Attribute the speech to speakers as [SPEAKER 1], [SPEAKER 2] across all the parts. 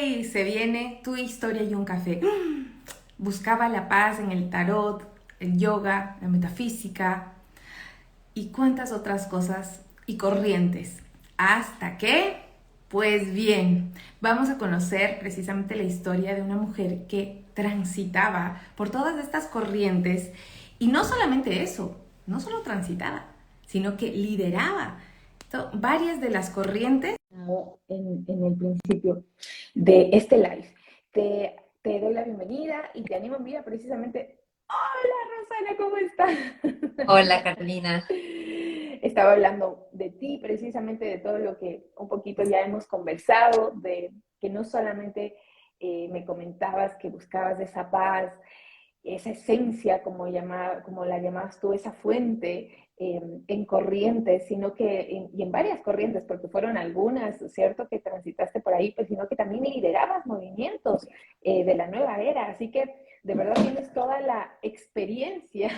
[SPEAKER 1] Hoy se viene tu historia y un café. Buscaba la paz en el tarot, el yoga, la metafísica y cuántas otras cosas y corrientes. Hasta que, pues bien, vamos a conocer precisamente la historia de una mujer que transitaba por todas estas corrientes y no solamente eso, no solo transitaba, sino que lideraba varias de las corrientes en el principio de este live. Te doy la bienvenida y te animo en vida precisamente. Hola Rosana, ¿cómo estás?
[SPEAKER 2] Hola Carolina.
[SPEAKER 1] Estaba hablando de ti, precisamente de todo lo que un poquito ya hemos conversado, de que no solamente me comentabas que buscabas esa paz, esa esencia, como la llamabas tú, esa fuente en corrientes, sino que y en varias corrientes, porque fueron algunas, ¿cierto?, que transitaste por ahí, pues, sino que también liderabas movimientos de la nueva era. Así que de verdad tienes toda la experiencia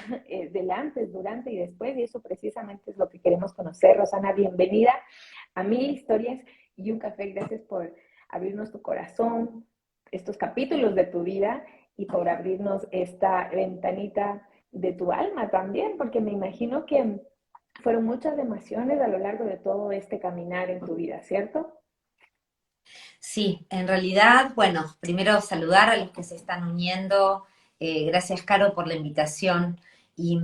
[SPEAKER 1] del antes, durante y después, y eso precisamente es lo que queremos conocer. Rosana, bienvenida a Mil Historias y un Café. Gracias por abrirnos tu corazón, estos capítulos de tu vida y por abrirnos esta ventanita de tu alma también, porque me imagino que fueron muchas emociones a lo largo de todo este caminar en tu vida, ¿cierto?
[SPEAKER 2] Sí, en realidad, bueno, primero saludar a los que se están uniendo. Gracias, Caro, por la invitación. Y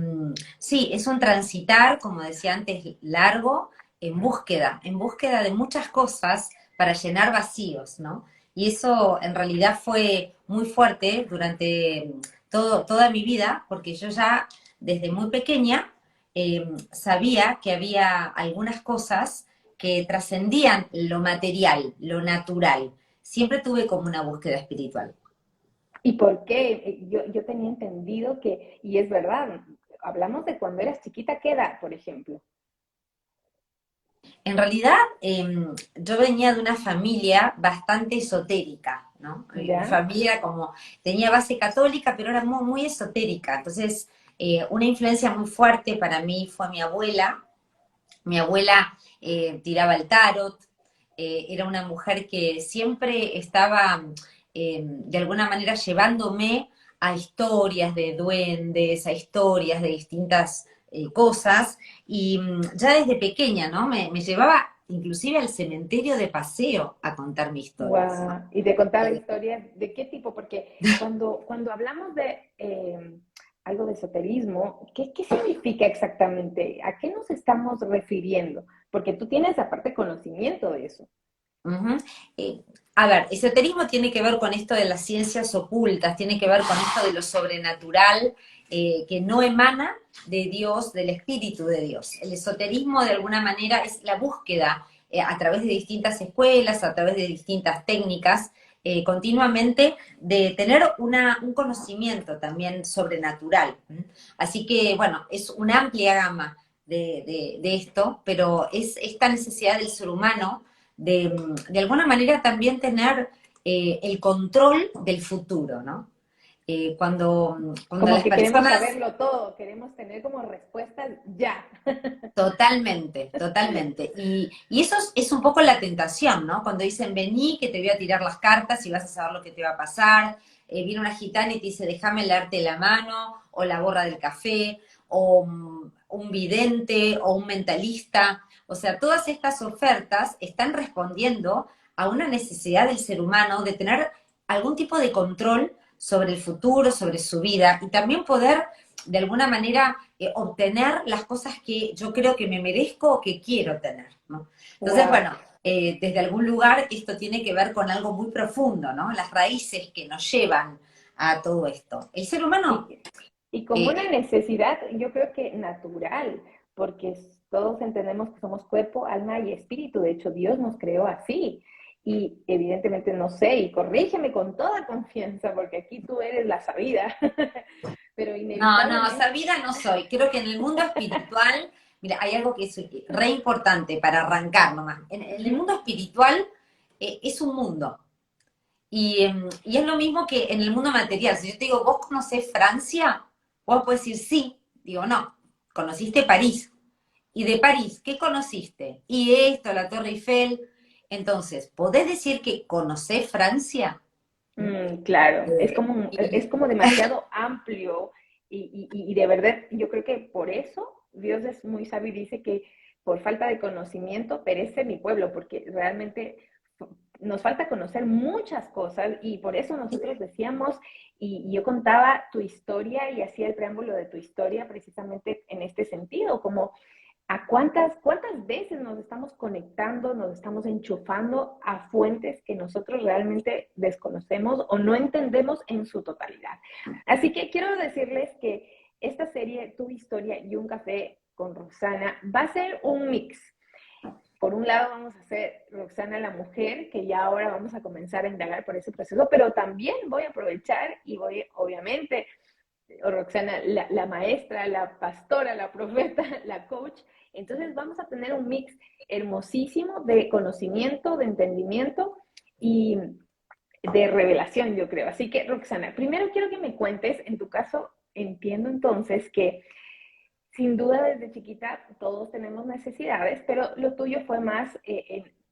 [SPEAKER 2] sí, es un transitar, como decía antes, largo, en búsqueda de muchas cosas para llenar vacíos, ¿no? Y eso en realidad fue muy fuerte durante toda mi vida, porque yo ya desde muy pequeña sabía que había algunas cosas que trascendían lo material, lo natural. Siempre tuve como una búsqueda espiritual.
[SPEAKER 1] ¿Y por qué? Yo tenía entendido que, y es verdad, hablamos de cuando eras chiquita, ¿qué edad, por ejemplo?
[SPEAKER 2] En realidad, yo venía de una familia bastante esotérica, ¿no? Mi
[SPEAKER 1] ¿Ya?
[SPEAKER 2] familia como tenía base católica, pero era muy, muy esotérica. Entonces, una influencia muy fuerte para mí fue mi abuela. Mi abuela tiraba el tarot, era una mujer que siempre estaba de alguna manera llevándome a historias de duendes, a historias de distintas cosas, y ya desde pequeña, ¿no? Me llevaba inclusive al cementerio de paseo a contarme historias, ¿no?
[SPEAKER 1] Wow. Y te contaba
[SPEAKER 2] Eh,
[SPEAKER 1] historias de qué tipo, porque cuando hablamos de algo de esoterismo, ¿qué significa exactamente? ¿A qué nos estamos refiriendo? Porque tú tienes aparte conocimiento de eso.
[SPEAKER 2] Ujú. Eh, a ver, esoterismo tiene que ver con esto de las ciencias ocultas, tiene que ver con esto de lo sobrenatural, que no emana de Dios, del espíritu de Dios. El esoterismo de alguna manera es la búsqueda a través de distintas escuelas, a través de distintas técnicas, continuamente de tener un conocimiento también sobrenatural. ¿Mm? Así que, bueno, es una amplia gama de esto, pero es esta necesidad del ser humano de alguna manera también tener el control del futuro, ¿no? Cuando
[SPEAKER 1] Como
[SPEAKER 2] las
[SPEAKER 1] que queremos
[SPEAKER 2] personas,
[SPEAKER 1] saberlo todo, queremos tener como respuestas ya.
[SPEAKER 2] totalmente, totalmente, y eso es un poco la tentación, ¿no? Cuando dicen, vení, que te voy a tirar las cartas y vas a saber lo que te va a pasar, viene una gitana y te dice, déjame leerte la mano, o la borra del café, o un vidente, o un mentalista, o sea, todas estas ofertas están respondiendo a una necesidad del ser humano de tener algún tipo de control sobre el futuro, sobre su vida, y también poder, de alguna manera, obtener las cosas que yo creo que me merezco o que quiero tener, ¿no? Entonces,
[SPEAKER 1] Wow.
[SPEAKER 2] bueno, desde algún lugar esto tiene que ver con algo muy profundo, ¿no? Las raíces que nos llevan a todo esto. El ser humano,
[SPEAKER 1] Y, y como una
[SPEAKER 2] eh,
[SPEAKER 1] necesidad, yo creo que natural, porque todos entendemos que somos cuerpo, alma y espíritu. De hecho, Dios nos creó así. Y evidentemente no sé, y corrígeme con toda confianza, porque aquí tú eres la sabida, pero
[SPEAKER 2] no,
[SPEAKER 1] inevitablemente,
[SPEAKER 2] sabida no soy. Creo que en el mundo espiritual, mira, hay algo que es re importante para arrancar nomás. En el mundo espiritual es un mundo. Y es lo mismo que en el mundo material. Si yo te digo, ¿vos conocés Francia? Vos podés decir sí. Digo, no, conociste París. Y de París, ¿qué conociste? Y esto, la Torre Eiffel. Entonces, ¿podés decir que conocés Francia?
[SPEAKER 1] Claro,
[SPEAKER 2] Y-
[SPEAKER 1] es como demasiado amplio y de verdad yo creo que por eso Dios es muy sabio y dice que por falta de conocimiento perece mi pueblo, porque realmente nos falta conocer muchas cosas y por eso nosotros decíamos, y yo contaba tu historia y hacía el preámbulo de tu historia precisamente en este sentido, como a cuántas veces nos estamos conectando, nos estamos enchufando a fuentes que nosotros realmente desconocemos o no entendemos en su totalidad. Así que quiero decirles que esta serie, Tu Historia y un Café con Roxana, va a ser un mix. Por un lado vamos a hacer Roxana la mujer, que ya ahora vamos a comenzar a indagar por ese proceso, pero también voy a aprovechar y voy, obviamente, Roxana, la maestra, la pastora, la profeta, la coach. Entonces vamos a tener un mix hermosísimo de conocimiento, de entendimiento y de revelación, yo creo. Así que, Roxana, primero quiero que me cuentes, en tu caso, entiendo entonces que sin duda desde chiquita todos tenemos necesidades, pero lo tuyo fue más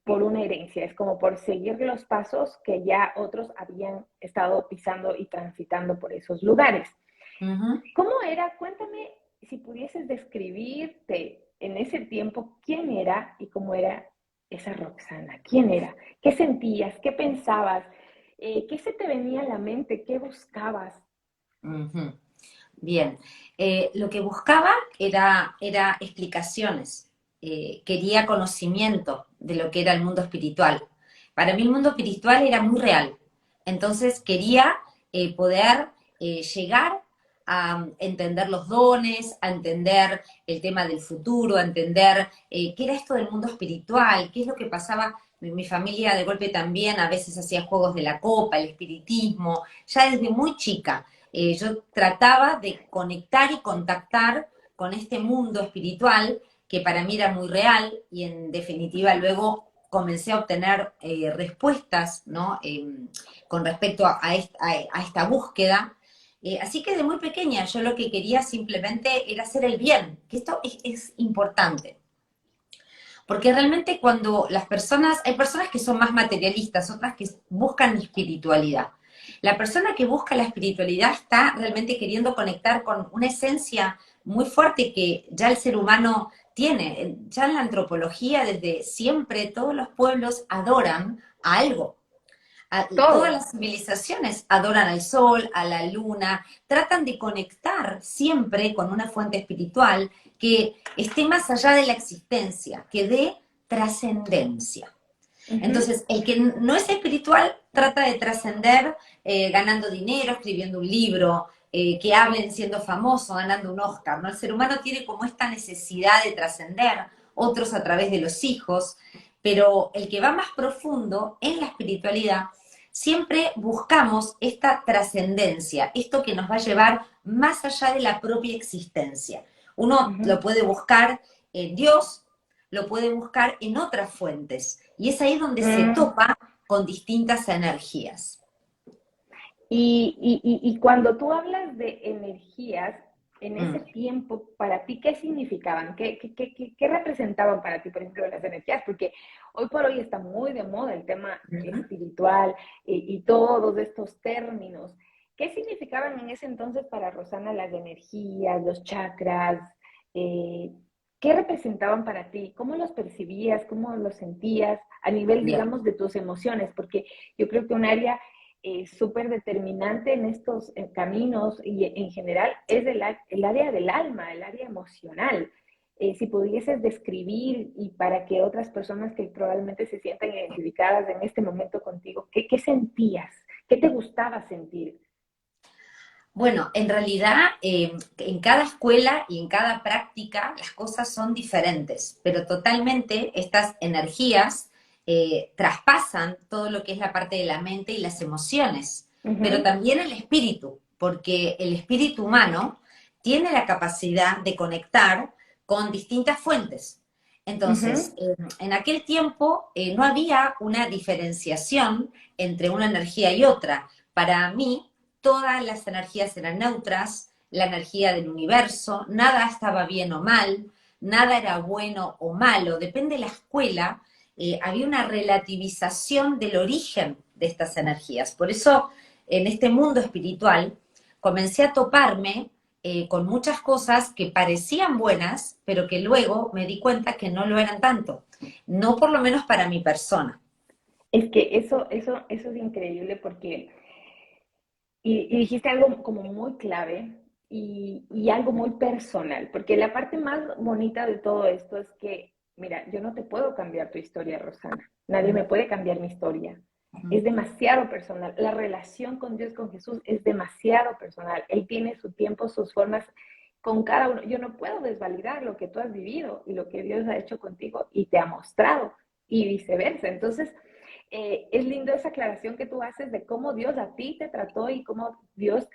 [SPEAKER 1] por una herencia, es como por seguir los pasos que ya otros habían estado pisando y transitando por esos lugares.
[SPEAKER 2] Ujú.
[SPEAKER 1] ¿Cómo era? Cuéntame si pudieses describirte en ese tiempo quién era y cómo era esa Roxana. ¿Quién era? ¿Qué sentías? ¿Qué pensabas? ¿Qué se te venía a la mente? ¿Qué buscabas?
[SPEAKER 2] Ujú. Bien, lo que buscaba era explicaciones. Quería conocimiento de lo que era el mundo espiritual. Para mí el mundo espiritual era muy real, entonces quería poder llegar a entender los dones, a entender el tema del futuro, a entender qué era esto del mundo espiritual, qué es lo que pasaba. Mi familia de golpe también a veces hacía juegos de la copa, el espiritismo, ya desde muy chica yo trataba de conectar y contactar con este mundo espiritual que para mí era muy real y en definitiva luego comencé a obtener respuestas, ¿no? Con respecto a esta búsqueda. Así que de muy pequeña yo lo que quería simplemente era hacer el bien, que esto es importante. Porque realmente cuando las personas, hay personas que son más materialistas, otras que buscan espiritualidad. La persona que busca la espiritualidad está realmente queriendo conectar con una esencia muy fuerte que ya el ser humano tiene. Ya en la antropología, desde siempre, todos los pueblos adoran a algo. Todas
[SPEAKER 1] Todo.
[SPEAKER 2] las civilizaciones adoran al sol, a la luna, tratan de conectar siempre con una fuente espiritual que esté más allá de la existencia, que dé trascendencia.
[SPEAKER 1] Uh -huh.
[SPEAKER 2] Entonces, el que no es espiritual trata de trascender ganando dinero, escribiendo un libro, que hablen siendo famoso, ganando un Oscar, ¿no? El ser humano tiene como esta necesidad de trascender, otros a través de los hijos, pero el que va más profundo en la espiritualidad, siempre buscamos esta trascendencia, esto que nos va a llevar más allá de la propia existencia.
[SPEAKER 1] Uh
[SPEAKER 2] Uno
[SPEAKER 1] -huh.
[SPEAKER 2] lo puede buscar en Dios, lo puede buscar en otras fuentes, y es ahí donde se
[SPEAKER 1] Mm.
[SPEAKER 2] topa con distintas energías.
[SPEAKER 1] Y cuando tú hablas de energías, en ese
[SPEAKER 2] Mm.
[SPEAKER 1] tiempo, para ti, ¿qué significaban? ¿Qué representaban para ti, por ejemplo, las energías? Porque hoy por hoy está muy de moda el tema
[SPEAKER 2] Ujú.
[SPEAKER 1] espiritual y todos estos términos. ¿Qué significaban en ese entonces para Rosana las energías, los chakras? Eh, ¿Qué representaban para ti? ¿Cómo los percibías? ¿Cómo los sentías a nivel,
[SPEAKER 2] Bien.
[SPEAKER 1] digamos, de tus emociones? Porque yo creo que un área súper determinante en estos caminos y en general es el área del alma, el área emocional. Si pudieses describir y para que otras personas que probablemente se sientan identificadas en este momento contigo, ¿qué sentías? ¿Qué te gustaba sentir?
[SPEAKER 2] Bueno, en realidad en cada escuela y en cada práctica las cosas son diferentes, pero totalmente estas energías traspasan todo lo que es la parte de la mente y las emociones,
[SPEAKER 1] Uh
[SPEAKER 2] pero
[SPEAKER 1] -huh,
[SPEAKER 2] también el espíritu, porque el espíritu humano tiene la capacidad de conectar con distintas fuentes.
[SPEAKER 1] uh -huh,
[SPEAKER 2] Entonces, en aquel tiempo no había una diferenciación entre una energía y otra. Para mí, todas las energías eran neutras, la energía del universo, nada estaba bien o mal, nada era bueno o malo, depende de la escuela, había una relativización del origen de estas energías. Por eso, en este mundo espiritual, comencé a toparme con muchas cosas que parecían buenas, pero que luego me di cuenta que no lo eran tanto. No por lo menos para mi persona.
[SPEAKER 1] Es que eso es increíble porque, y dijiste algo como muy clave y algo muy personal, porque la parte más bonita de todo esto es que, mira, yo no te puedo cambiar tu historia, Rosana. Nadie me puede cambiar mi historia. Es demasiado personal. La relación con Dios, con Jesús, es demasiado personal. Él tiene su tiempo, sus formas con cada uno. Yo no puedo desvalidar lo que tú has vivido y lo que Dios ha hecho contigo y te ha mostrado y viceversa. Entonces, es lindo esa aclaración que tú haces de cómo Dios a ti te trató y cómo Dios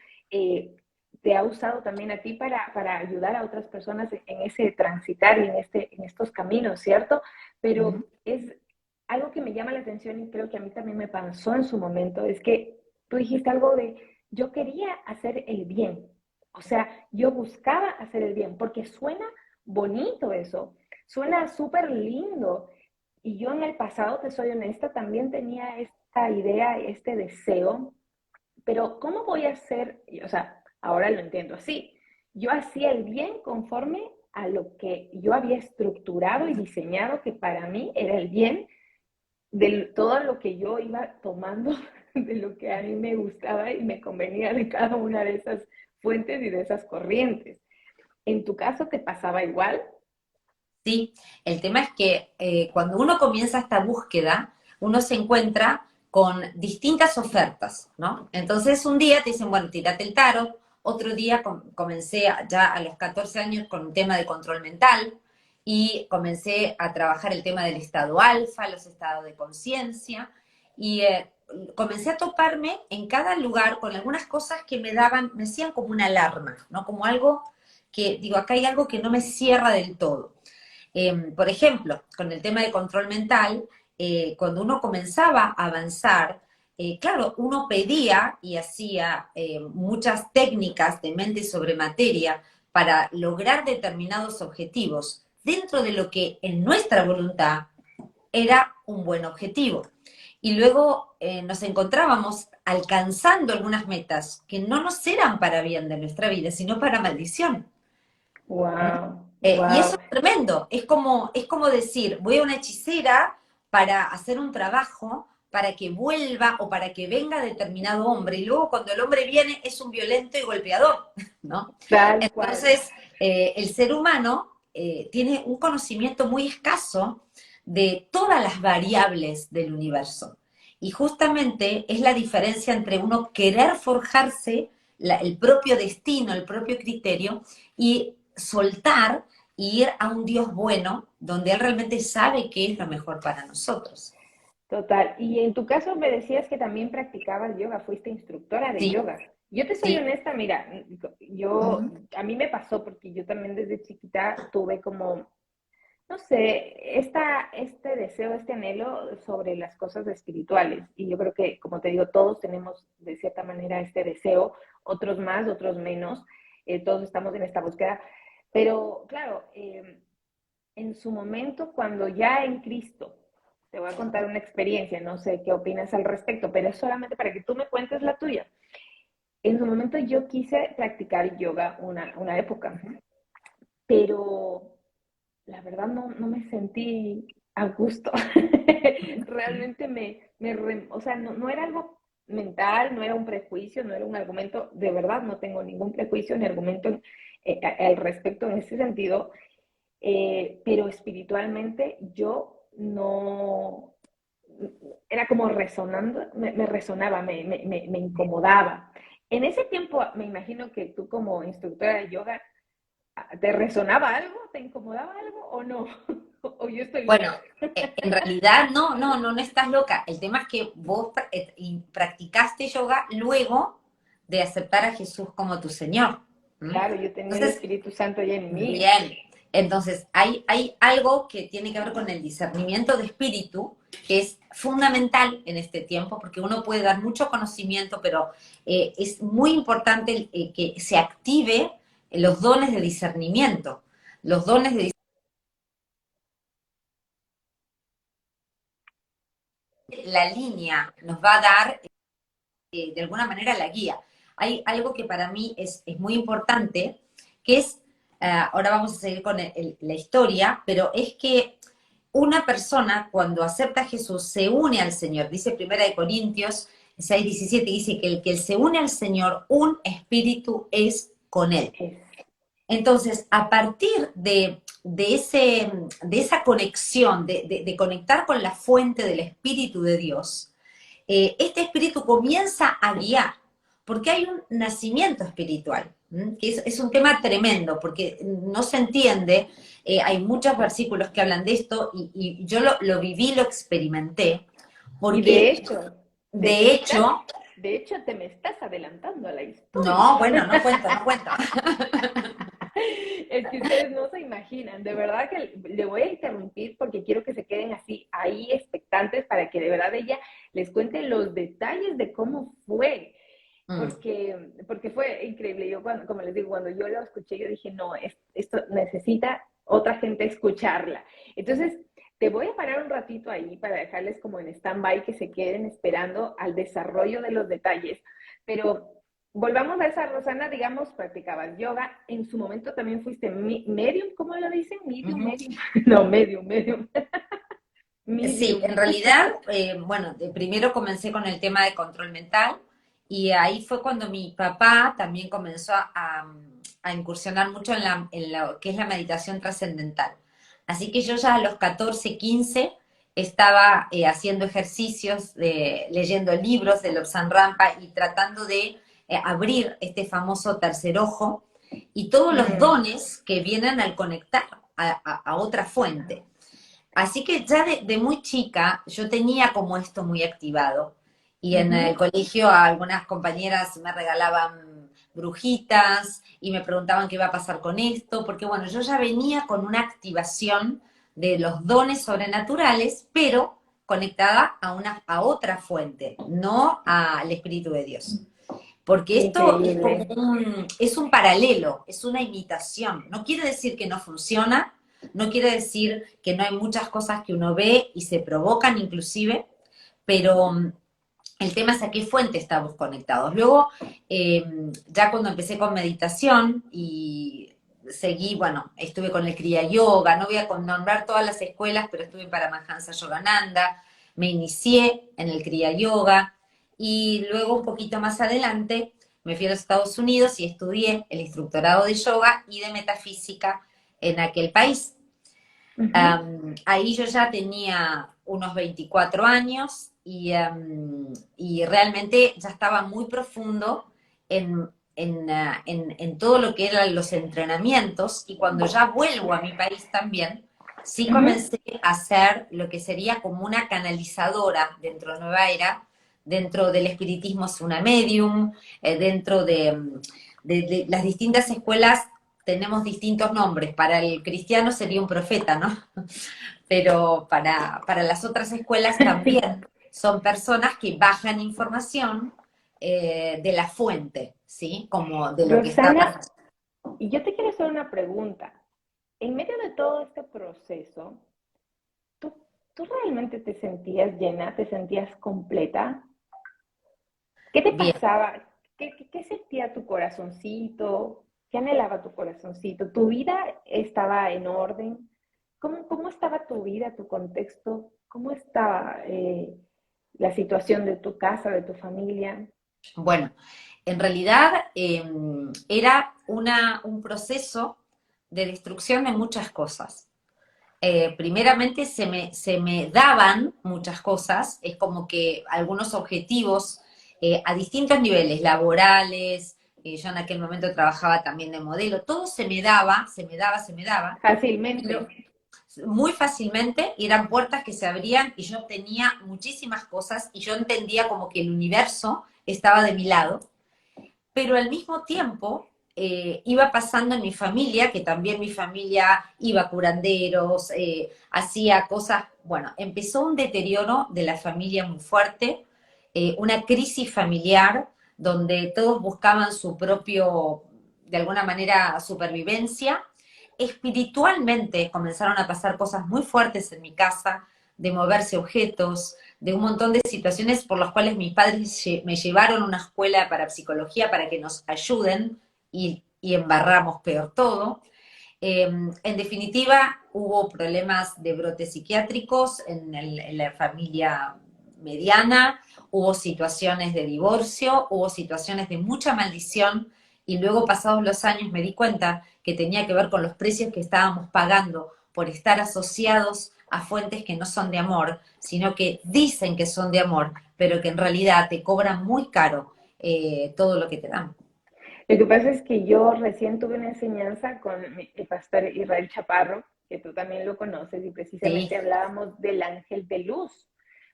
[SPEAKER 1] te ha usado también a ti para ayudar a otras personas en ese transitar y en estos caminos, ¿cierto? Pero es algo que me llama la atención y creo que a mí también me pasó en su momento, es que tú dijiste algo de, yo quería hacer el bien, o sea, yo buscaba hacer el bien, porque suena bonito eso, suena súper lindo, y yo en el pasado, te soy honesta, también tenía esta idea, este deseo, pero ¿cómo voy a hacer? O sea, ahora lo entiendo así. Yo hacía el bien conforme a lo que yo había estructurado y diseñado que para mí era el bien de todo lo que yo iba tomando, de lo que a mí me gustaba y me convenía de cada una de esas fuentes y de esas corrientes. ¿En tu caso te pasaba igual?
[SPEAKER 2] Sí, el tema es que cuando uno comienza esta búsqueda, uno se encuentra con distintas ofertas, ¿no? Entonces un día te dicen, bueno, tírate el tarot, otro día comencé ya a los 14 años con un tema de control mental y comencé a trabajar el tema del estado alfa, los estados de conciencia y comencé a toparme en cada lugar con algunas cosas que me daban, me hacían como una alarma, ¿no? Como algo que, digo, acá hay algo que no me cierra del todo. Por ejemplo, con el tema de control mental, cuando uno comenzaba a avanzar, claro, uno pedía y hacía muchas técnicas de mente sobre materia para lograr determinados objetivos dentro de lo que en nuestra voluntad era un buen objetivo. Y luego nos encontrábamos alcanzando algunas metas que no nos eran para bien de nuestra vida, sino para maldición.
[SPEAKER 1] Wow,
[SPEAKER 2] Y eso
[SPEAKER 1] wow.
[SPEAKER 2] es tremendo, es como decir, voy a una hechicera para hacer un trabajo, para que vuelva o para que venga determinado hombre, y luego cuando el hombre viene es un violento y golpeador, ¿no?
[SPEAKER 1] Tal cual.
[SPEAKER 2] Entonces, el ser humano tiene un conocimiento muy escaso de todas las variables del universo. Y justamente es la diferencia entre uno querer forjarse el propio destino, el propio criterio, y soltar y ir a un Dios bueno, donde Él realmente sabe qué es lo mejor para nosotros.
[SPEAKER 1] Total. Y en tu caso me decías que también practicabas yoga, fuiste instructora de
[SPEAKER 2] Sí,
[SPEAKER 1] yoga. Yo te soy
[SPEAKER 2] sí.
[SPEAKER 1] honesta, mira, a mí me pasó porque yo también desde chiquita tuve como, no sé, este deseo, este anhelo sobre las cosas espirituales. Y yo creo que, como te digo, todos tenemos de cierta manera este deseo, otros más, otros menos, todos estamos en esta búsqueda. Pero claro, en su momento, cuando ya en Cristo, te voy a contar una experiencia, no sé qué opinas al respecto, pero es solamente para que tú me cuentes la tuya. En su momento yo quise practicar yoga una época, pero la verdad no me sentí a gusto. Realmente o sea, no era algo mental, no era un prejuicio, no era un argumento, de verdad no tengo ningún prejuicio ni argumento al respecto en ese sentido, pero espiritualmente yo no, era como resonando, me resonaba, me incomodaba. En ese tiempo me imagino que tú como instructora de yoga, ¿te resonaba algo? ¿Te incomodaba algo o no? ¿O yo estoy
[SPEAKER 2] Bueno,
[SPEAKER 1] loca?
[SPEAKER 2] en realidad no estás loca. El tema es que vos practicaste yoga luego de aceptar a Jesús como tu Señor. ¿Mm?
[SPEAKER 1] Claro, yo tenía el
[SPEAKER 2] Entonces,
[SPEAKER 1] Espíritu Santo ya en mí.
[SPEAKER 2] bien, entonces hay algo que tiene que ver con el discernimiento de espíritu, que es fundamental en este tiempo, porque uno puede dar mucho conocimiento, pero es muy importante que se active los dones de discernimiento. Los dones de la línea nos va a dar, de alguna manera, la guía. Hay algo que para mí es muy importante, que es, ahora vamos a seguir con la historia, pero es que una persona cuando acepta a Jesús se une al Señor. Dice Primera de Corintios 6:17, dice que el que se une al Señor, un espíritu es con él.
[SPEAKER 1] Es-
[SPEAKER 2] Entonces, a partir de esa conexión, de conectar con la fuente del Espíritu de Dios, este espíritu comienza a guiar, porque hay un nacimiento espiritual, que es un tema tremendo, porque no se entiende, hay muchos versículos que hablan de esto, y yo lo viví, lo experimenté,
[SPEAKER 1] Y
[SPEAKER 2] porque de hecho,
[SPEAKER 1] de hecho te me estás adelantando a la
[SPEAKER 2] no,
[SPEAKER 1] historia.
[SPEAKER 2] bueno, no cuento, no cuento.
[SPEAKER 1] Es que ustedes no se imaginan, de verdad que le voy a interrumpir porque quiero que se queden así ahí expectantes para que de verdad ella les cuente los detalles de cómo fue,
[SPEAKER 2] Mm,
[SPEAKER 1] porque fue increíble. Yo cuando, como les digo, cuando yo lo escuché, yo dije, no, esto necesita otra gente escucharla. Entonces, te voy a parar un ratito ahí para dejarles como en stand-by que se queden esperando al desarrollo de los detalles, pero volvamos a esa Rosana, digamos, practicabas yoga, en su momento también fuiste medium, ¿cómo lo dicen? Medium,
[SPEAKER 2] ujú.
[SPEAKER 1] medium, no, medium,
[SPEAKER 2] Sí,
[SPEAKER 1] medium.
[SPEAKER 2] en realidad, bueno, primero comencé con el tema de control mental y ahí fue cuando mi papá también comenzó a incursionar mucho en lo que es la meditación trascendental. Así que yo ya a los 14, 15 estaba haciendo ejercicios, leyendo libros de Lobsang Rampa y tratando de abrir este famoso tercer ojo y todos los
[SPEAKER 1] Mm,
[SPEAKER 2] dones que vienen al conectar a otra fuente. Así que ya de muy chica yo tenía como esto muy activado. Y en el
[SPEAKER 1] ujú.
[SPEAKER 2] colegio algunas compañeras me regalaban brujitas y me preguntaban qué iba a pasar con esto, porque bueno, yo ya venía con una activación de los dones sobrenaturales, pero conectada a otra fuente, no al Espíritu de Dios. Porque esto es como
[SPEAKER 1] Increíble.
[SPEAKER 2] es un paralelo, es una imitación. No quiere decir que no funciona, no quiere decir que no hay muchas cosas que uno ve y se provocan inclusive, pero el tema es a qué fuente estamos conectados. Luego, ya cuando empecé con meditación y seguí, bueno, estuve con el Kriya Yoga, no voy a nombrar todas las escuelas, pero estuve en Paramahansa Yogananda, me inicié en el Kriya Yoga y luego un poquito más adelante me fui a los Estados Unidos y estudié el instructorado de yoga y de metafísica en aquel país.
[SPEAKER 1] Ujú.
[SPEAKER 2] Ahí yo ya tenía unos 24 años y realmente ya estaba muy profundo en todo lo que eran los entrenamientos y cuando ya vuelvo a mi país también, sí
[SPEAKER 1] Ujú.
[SPEAKER 2] comencé a hacer lo que sería como una canalizadora dentro de Nueva Era, dentro del espiritismo es una medium, dentro de las distintas escuelas tenemos distintos nombres. Para el cristiano sería un profeta, ¿no? Pero para las otras escuelas también son personas que bajan información de la fuente, ¿sí? Como de lo que está
[SPEAKER 1] Roxana,
[SPEAKER 2] pasando.
[SPEAKER 1] y yo te quiero hacer una pregunta. En medio de todo este proceso, ¿tú, tú realmente te sentías llena? ¿Te sentías completa? ¿Qué te
[SPEAKER 2] Bien,
[SPEAKER 1] pasaba? ¿Qué sentía tu corazoncito? ¿Qué anhelaba tu corazoncito? ¿Tu vida estaba en orden? ¿Cómo estaba tu vida, tu contexto? ¿Cómo estaba la situación de tu casa, de tu familia?
[SPEAKER 2] bueno, en realidad era un proceso de destrucción de muchas cosas. Primeramente se me daban muchas cosas, es como que algunos objetivos a distintos niveles, laborales, yo en aquel momento trabajaba también de modelo, todo se me daba, se me daba, se me daba,
[SPEAKER 1] Fácilmente.
[SPEAKER 2] lo- muy fácilmente, y eran puertas que se abrían y yo tenía muchísimas cosas y yo entendía como que el universo estaba de mi lado, pero al mismo tiempo iba pasando en mi familia, que también mi familia iba a curanderos, hacía cosas, bueno, empezó un deterioro de la familia muy fuerte, una crisis familiar donde todos buscaban su propio, de alguna manera, supervivencia. Espiritualmente comenzaron a pasar cosas muy fuertes en mi casa, de moverse objetos, de un montón de situaciones por las cuales mis padres me llevaron a una escuela para psicología para que nos ayuden y embarramos peor todo. En definitiva, hubo problemas de brotes psiquiátricos en la familia mediana, hubo situaciones de divorcio, hubo situaciones de mucha maldición, y luego pasados los años me di cuenta que tenía que ver con los precios que estábamos pagando por estar asociados a fuentes que no son de amor, sino que dicen que son de amor, pero que en realidad te cobran muy caro todo lo que te dan.
[SPEAKER 1] Lo que pasa es que yo recién tuve una enseñanza con el pastor Israel Chaparro, que tú también lo conoces, y
[SPEAKER 2] Sí.
[SPEAKER 1] precisamente hablábamos del ángel de luz,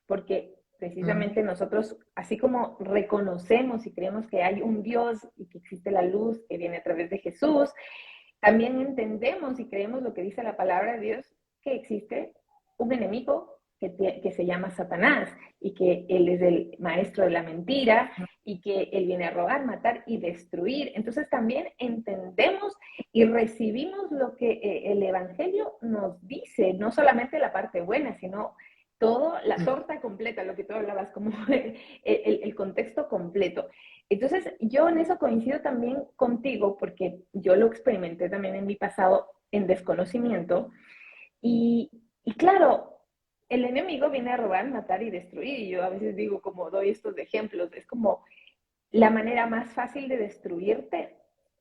[SPEAKER 1] porque
[SPEAKER 2] Mm.
[SPEAKER 1] precisamente nosotros, así como reconocemos y creemos que hay un Dios y que existe la luz que viene a través de Jesús, también entendemos y creemos lo que dice la palabra de Dios, que existe un enemigo que se llama Satanás y que él es el maestro de la mentira y que él viene a robar, matar y destruir. Entonces también entendemos y recibimos lo que el Evangelio nos dice, no solamente la parte buena, sino toda la torta completa, lo que tú hablabas, como el contexto completo. Entonces, yo en eso coincido también contigo, porque yo lo experimenté también en mi pasado en desconocimiento. Y claro, el enemigo viene a robar, matar y destruir. Y yo a veces digo, como doy estos ejemplos, es como la manera más fácil de destruirte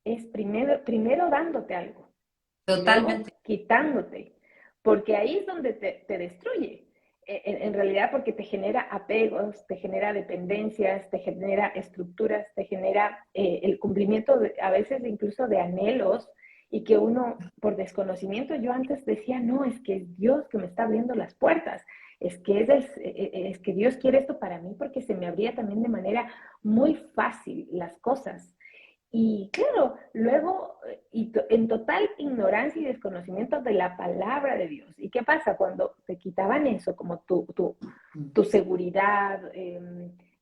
[SPEAKER 1] es primero dándote algo y
[SPEAKER 2] Totalmente.
[SPEAKER 1] luego quitándote, porque ahí es donde te destruye. En realidad porque te genera apegos, te genera dependencias, te genera estructuras, te genera el cumplimiento a veces incluso de anhelos y que uno por desconocimiento, yo antes decía, no, es que es Dios que me está abriendo las puertas, es que Dios quiere esto para mí porque se me abría también de manera muy fácil las cosas. Y claro, luego, en total ignorancia y desconocimiento de la palabra de Dios. ¿Y qué pasa cuando te quitaban eso, como tu seguridad,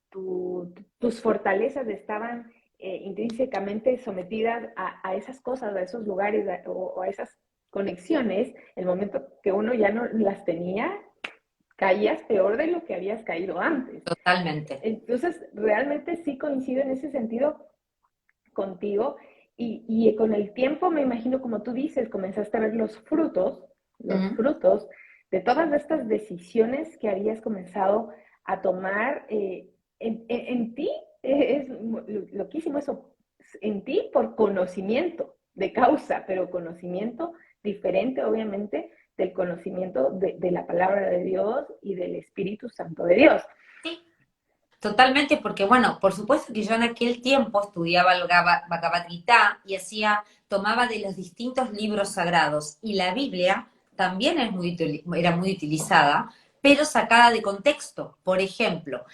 [SPEAKER 1] tus fortalezas estaban intrínsecamente sometidas a esas cosas, a esos lugares o a esas conexiones? El momento que uno ya no las tenía, caías peor de lo que habías caído antes.
[SPEAKER 2] Totalmente.
[SPEAKER 1] Entonces, realmente sí coincido en ese sentido contigo y con el tiempo, me imagino, como tú dices, comenzaste a ver los
[SPEAKER 2] Mm.
[SPEAKER 1] frutos de todas estas decisiones que habías comenzado a tomar en ti. Es loquísimo eso, en ti por conocimiento de causa, pero conocimiento diferente, obviamente, del conocimiento de la palabra de Dios y del Espíritu Santo de Dios.
[SPEAKER 2] Sí, totalmente, porque bueno, por supuesto que yo en aquel tiempo estudiaba el Bhagavad Gita y tomaba de los distintos libros sagrados, y la Biblia también era muy utilizada, pero sacada de contexto. Por ejemplo,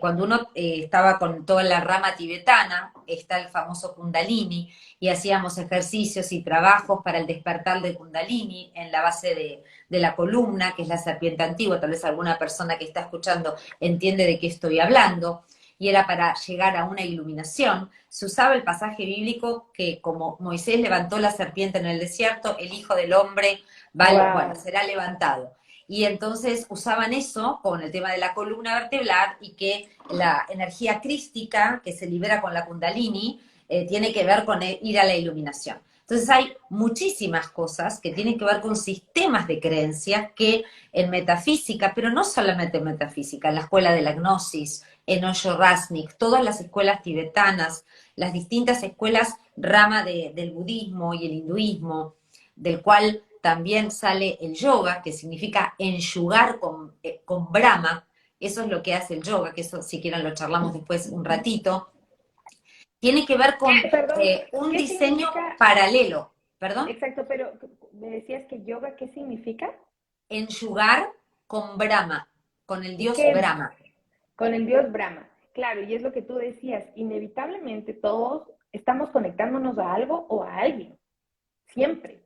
[SPEAKER 2] cuando uno estaba con toda la rama tibetana, está el famoso Kundalini, y hacíamos ejercicios y trabajos para el despertar de Kundalini en la base de la columna, que es la serpiente antigua. Tal vez alguna persona que está escuchando entiende de qué estoy hablando, y era para llegar a una iluminación. Se usaba el pasaje bíblico que como Moisés levantó la serpiente en el desierto, el Hijo del Hombre bueno,
[SPEAKER 1] Wow.
[SPEAKER 2] será levantado. Y entonces usaban eso con el tema de la columna vertebral, y que la energía crística que se libera con la kundalini tiene que ver con ir a la iluminación. Entonces hay muchísimas cosas que tienen que ver con sistemas de creencias que en metafísica, pero no solamente en metafísica, en la escuela de la gnosis, en Osho Rasnik, todas las escuelas tibetanas, las distintas escuelas rama del budismo y el hinduismo, del cual también sale el yoga, que significa enyugar con Brahma. Eso es lo que hace el yoga, que eso si quieren lo charlamos después un ratito. Tiene que ver con
[SPEAKER 1] Perdón,
[SPEAKER 2] un
[SPEAKER 1] ¿qué
[SPEAKER 2] diseño
[SPEAKER 1] significa?
[SPEAKER 2] paralelo, perdón,
[SPEAKER 1] Exacto, pero me decías que yoga, ¿qué significa?
[SPEAKER 2] enyugar con Brahma, con el dios
[SPEAKER 1] ¿Qué?
[SPEAKER 2] Brahma.
[SPEAKER 1] Con el dios Brahma. Claro, y es lo que tú decías, inevitablemente todos estamos conectándonos a algo o a alguien, siempre,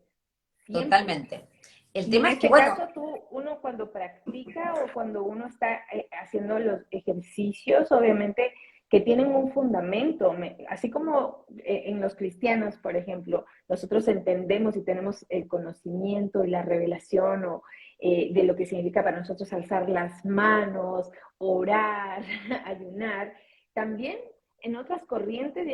[SPEAKER 1] siempre.
[SPEAKER 2] Totalmente. El
[SPEAKER 1] Y en
[SPEAKER 2] tema es que,
[SPEAKER 1] este
[SPEAKER 2] bueno,
[SPEAKER 1] caso, uno cuando practica o cuando uno está haciendo los ejercicios, obviamente que tienen un fundamento, así como en los cristianos, por ejemplo, nosotros entendemos y tenemos el conocimiento y la revelación de lo que significa para nosotros alzar las manos, orar, ayunar, también en otras corrientes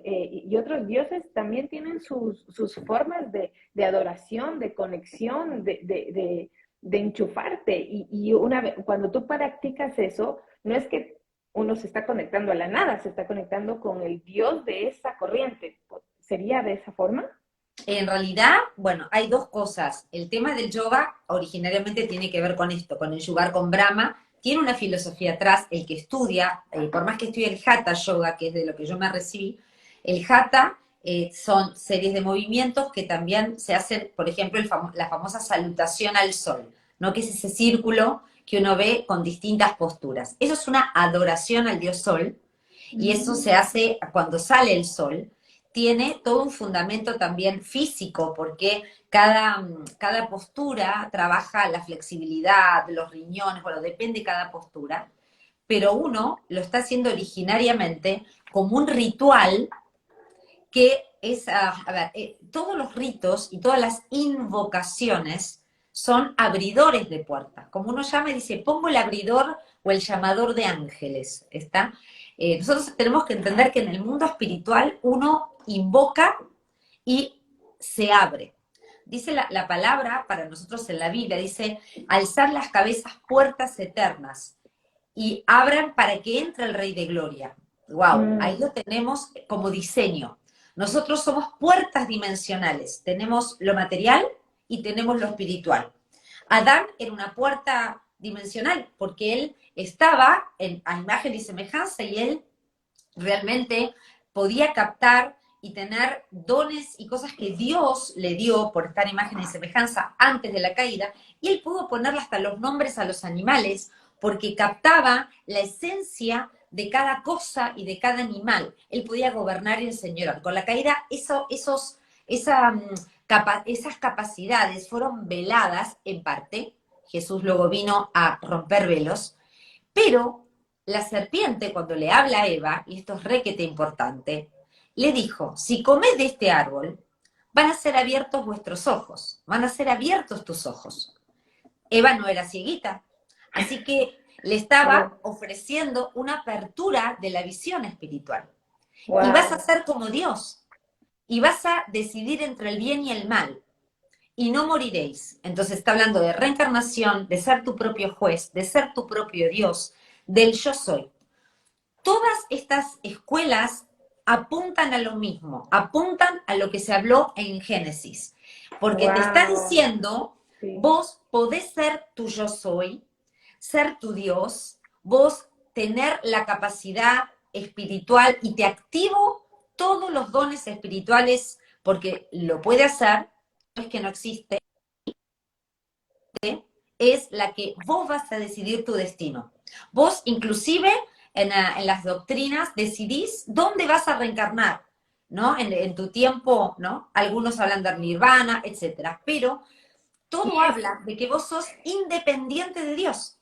[SPEAKER 1] y otros dioses también tienen sus formas de adoración, de conexión, de enchufarte. Y cuando tú practicas eso, no es que uno se está conectando a la nada, se está conectando con el Dios de esa corriente. ¿Sería de esa forma?
[SPEAKER 2] En realidad, bueno, hay dos cosas. El tema del yoga originariamente tiene que ver con esto, con el yugar con Brahma. Tiene una filosofía atrás, el que estudia, por más que estudie el Hatha Yoga, que es de lo que yo me recibí, el Hatha son series de movimientos que también se hacen, por ejemplo, la famosa salutación al sol, ¿no? Que es ese círculo que uno ve con distintas posturas. Eso es una adoración al dios sol, y eso se hace cuando sale el sol. Tiene todo un fundamento también físico, porque cada postura trabaja la flexibilidad, los riñones, bueno, depende de cada postura, pero uno lo está haciendo originariamente como un ritual que es, a ver, todos los ritos y todas las invocaciones son abridores de puerta. Como uno llama y dice, pongo el abridor o el llamador de ángeles, ¿está? Nosotros tenemos que entender que en el mundo espiritual uno invoca y se abre. Dice la palabra para nosotros en la Biblia, dice, alzar las cabezas puertas eternas y abran para que entre el Rey de Gloria. Wow, ahí lo tenemos como diseño. Nosotros somos puertas dimensionales, tenemos lo material y tenemos lo espiritual. Adán era una puerta dimensional porque él estaba a imagen y semejanza y él realmente podía captar y tener dones y cosas que Dios le dio por estar imagen y semejanza antes de la caída, y él pudo ponerle hasta los nombres a los animales porque captaba la esencia de cada cosa y de cada animal. Él podía gobernar y enseñar. Con la caída, esas capacidades fueron veladas en parte. Jesús luego vino a romper velos, pero la serpiente, cuando le habla a Eva, y esto es requete importante, le dijo, si comes de este árbol, van a ser abiertos vuestros ojos, van a ser abiertos tus ojos. Eva no era cieguita, así que le estaba ofreciendo una apertura de la visión espiritual. Wow. Y vas a ser como Dios, y vas a decidir entre el bien y el mal, y no moriréis. Entonces está hablando de reencarnación, de ser tu propio juez, de ser tu propio Dios, del yo soy. Todas estas escuelas apuntan a lo mismo, apuntan a lo que se habló en Génesis, porque te está diciendo, vos podés ser tu yo soy, ser tu Dios, vos tener la capacidad espiritual y te activo todos los dones espirituales porque lo puede hacer, no es que no existe, es la que vos vas a decidir tu destino. Vos inclusive en las doctrinas decidís dónde vas a reencarnar, ¿no? En tu tiempo, ¿no? Algunos hablan de nirvana, etcétera, pero todo habla de que vos sos independiente de Dios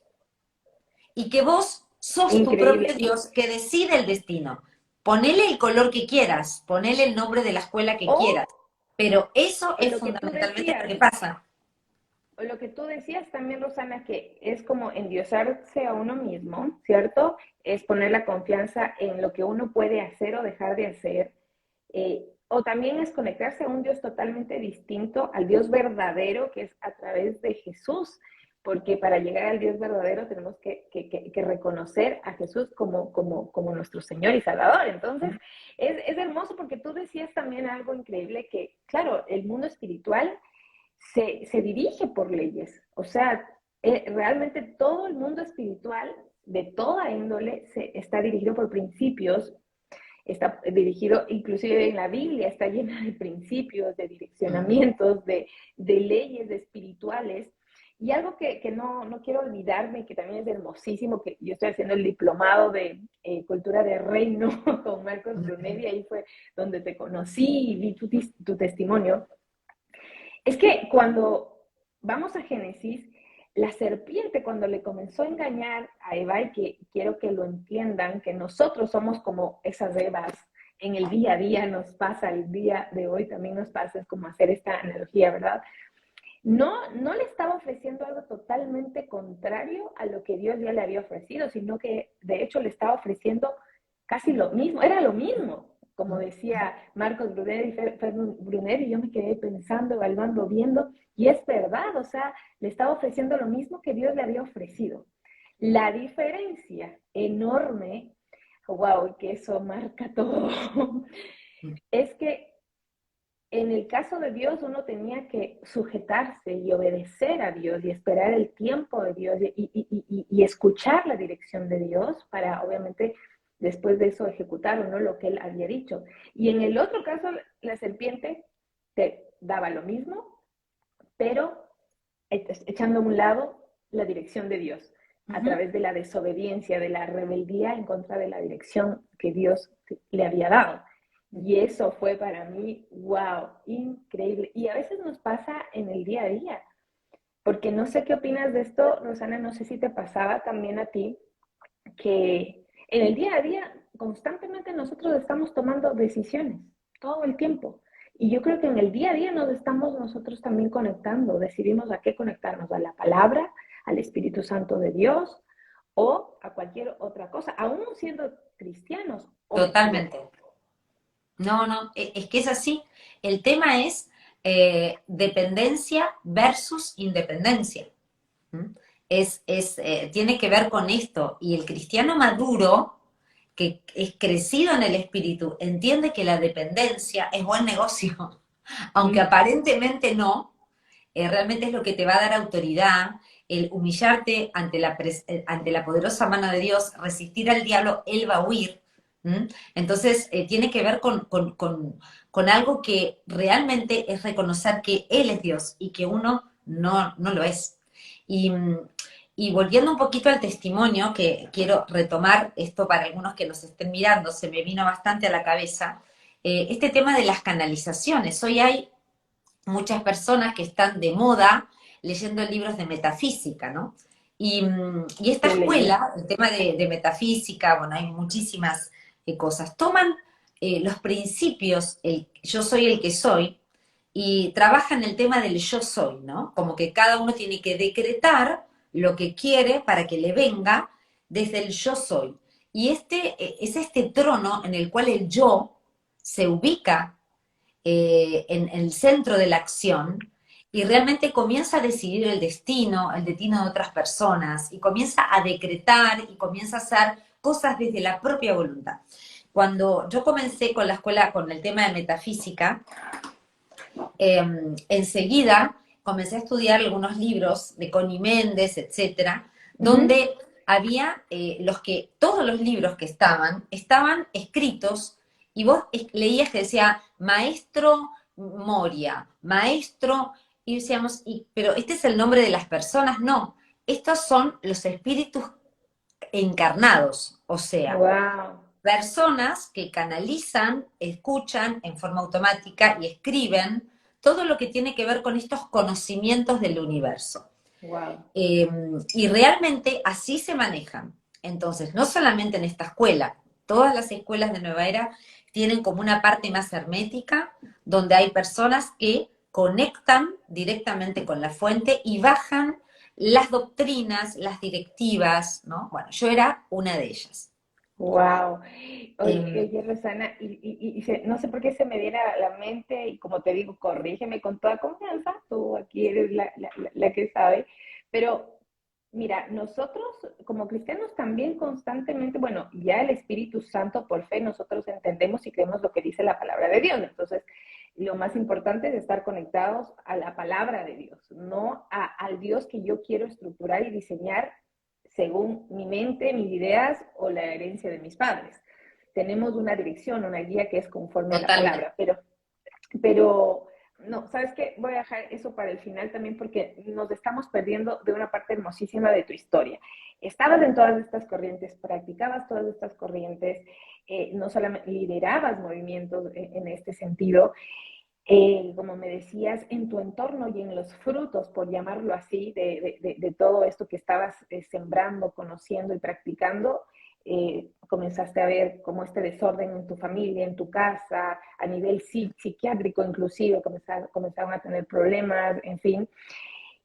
[SPEAKER 2] y que vos sos tu propio Dios que decide el destino. Ponele el color que quieras, ponele el nombre de la escuela que quieras, pero eso es fundamentalmente lo que pasa.
[SPEAKER 1] O lo que tú decías también, Rosana, que es como endiosarse a uno mismo, ¿cierto? Es poner la confianza en lo que uno puede hacer o dejar de hacer. O también es conectarse a un Dios totalmente distinto, al Dios verdadero, que es a través de Jesús, porque para llegar al Dios verdadero tenemos que reconocer a Jesús como nuestro Señor y Salvador. Entonces, es hermoso porque tú decías también algo increíble, que, claro, el mundo espiritual se dirige por leyes. O sea, realmente todo el mundo espiritual de toda índole está dirigido por principios, está dirigido, inclusive en la Biblia está llena de principios, de direccionamientos, de leyes espirituales. Y algo que no quiero olvidarme, que también es hermosísimo, que yo estoy haciendo el diplomado de cultura de reino con Marcos Brunelli, ahí fue donde te conocí y vi tu testimonio. Es que cuando vamos a Génesis, la serpiente cuando le comenzó a engañar a Eva, y que quiero que lo entiendan, que nosotros somos como esas Evas, en el día a día nos pasa, el día de hoy también nos pasa, es como hacer esta analogía, ¿verdad? no le estaba ofreciendo algo totalmente contrario a lo que Dios ya le había ofrecido, sino que de hecho le estaba ofreciendo casi lo mismo, era lo mismo, como decía Marcos Brunner y Fer Brunner, y yo me quedé pensando, evaluando, viendo, y es verdad, o sea, le estaba ofreciendo lo mismo que Dios le había ofrecido. La diferencia enorme, wow, que eso marca todo, es que en el caso de Dios uno tenía que sujetarse y obedecer a Dios y esperar el tiempo de Dios y escuchar la dirección de Dios para obviamente después de eso ejecutar o no lo que él había dicho. Y en el otro caso la serpiente te daba lo mismo, pero echando a un lado la dirección de Dios a través de la desobediencia, de la rebeldía en contra de la dirección que Dios le había dado. Y eso fue para mí, wow, increíble. Y a veces nos pasa en el día a día, porque no sé qué opinas de esto, Rosana, no sé si te pasaba también a ti, que en el día a día constantemente nosotros estamos tomando decisiones, todo el tiempo. Y yo creo que en el día a día nos estamos nosotros también conectando, decidimos a qué conectarnos, a la palabra, al Espíritu Santo de Dios o a cualquier otra cosa, aún siendo cristianos, o me
[SPEAKER 2] Totalmente.
[SPEAKER 1] equivoco.
[SPEAKER 2] No, no, es que es así. El tema es dependencia versus independencia. ¿Mm? Tiene que ver con esto. Y el cristiano maduro, que es crecido en el espíritu, entiende que la dependencia es buen negocio, aunque
[SPEAKER 1] Mm.
[SPEAKER 2] aparentemente no, realmente es lo que te va a dar autoridad, el humillarte ante la poderosa mano de Dios, resistir al diablo, él va a huir. ¿Mm? Entonces, tiene que ver con algo que realmente es reconocer que Él es Dios y que uno no lo es. Y, y volviendo un poquito al testimonio, que quiero retomar esto para algunos que nos estén mirando, se me vino bastante a la cabeza, este tema de las canalizaciones. Hoy hay muchas personas que están de moda leyendo libros de metafísica, ¿no? Y esta
[SPEAKER 1] Yo leí.
[SPEAKER 2] escuela, el tema de metafísica, bueno, hay muchísimas cosas, toman los principios, yo soy el que soy, y trabajan el tema del yo soy, ¿no? Como que cada uno tiene que decretar lo que quiere para que le venga desde el yo soy. Y es este trono en el cual el yo se ubica en el centro de la acción y realmente comienza a decidir el destino de otras personas y comienza a decretar y comienza a hacer cosas desde la propia voluntad. Cuando yo comencé con la escuela con el tema de metafísica, enseguida comencé a estudiar algunos libros de Connie Méndez, etcétera,
[SPEAKER 1] Uh -huh.
[SPEAKER 2] donde había todos los libros que estaban escritos y vos leías que decía maestro Moria, maestro, y decíamos, pero este es el nombre de las personas, no, estos son los espíritus encarnados, o sea,
[SPEAKER 1] Wow.
[SPEAKER 2] personas que canalizan, escuchan en forma automática y escriben todo lo que tiene que ver con estos conocimientos del universo.
[SPEAKER 1] Wow.
[SPEAKER 2] Eh, y realmente así se manejan. Entonces, no solamente en esta escuela, todas las escuelas de Nueva Era tienen como una parte más hermética, donde hay personas que conectan directamente con la fuente y bajan las doctrinas, las directivas, ¿no? Bueno, yo era una de ellas.
[SPEAKER 1] Wow.
[SPEAKER 2] Eh,
[SPEAKER 1] Oye, Rosana, no sé por qué se me viene a la mente, y como te digo, corrígeme con toda confianza, tú aquí eres la que sabe, pero mira, nosotros como cristianos también constantemente, bueno, ya el Espíritu Santo por fe nosotros entendemos y creemos lo que dice la palabra de Dios, entonces lo más importante es estar conectados a la palabra de Dios, no al Dios que yo quiero estructurar y diseñar según mi mente, mis ideas o la herencia de mis padres. Tenemos una dirección, una guía que es conforme a la
[SPEAKER 2] Totalmente.
[SPEAKER 1] palabra, pero no, ¿sabes qué? Voy a dejar eso para el final también porque nos estamos perdiendo de una parte hermosísima de tu historia. Estabas en todas estas corrientes, practicabas todas estas corrientes, no solamente liderabas movimientos en este sentido, como me decías, en tu entorno y en los frutos, por llamarlo así, de todo esto que estabas sembrando, conociendo y practicando, comenzaste a ver como este desorden en tu familia, en tu casa, a nivel psiquiátrico inclusive, comenzaron a tener problemas, en fin.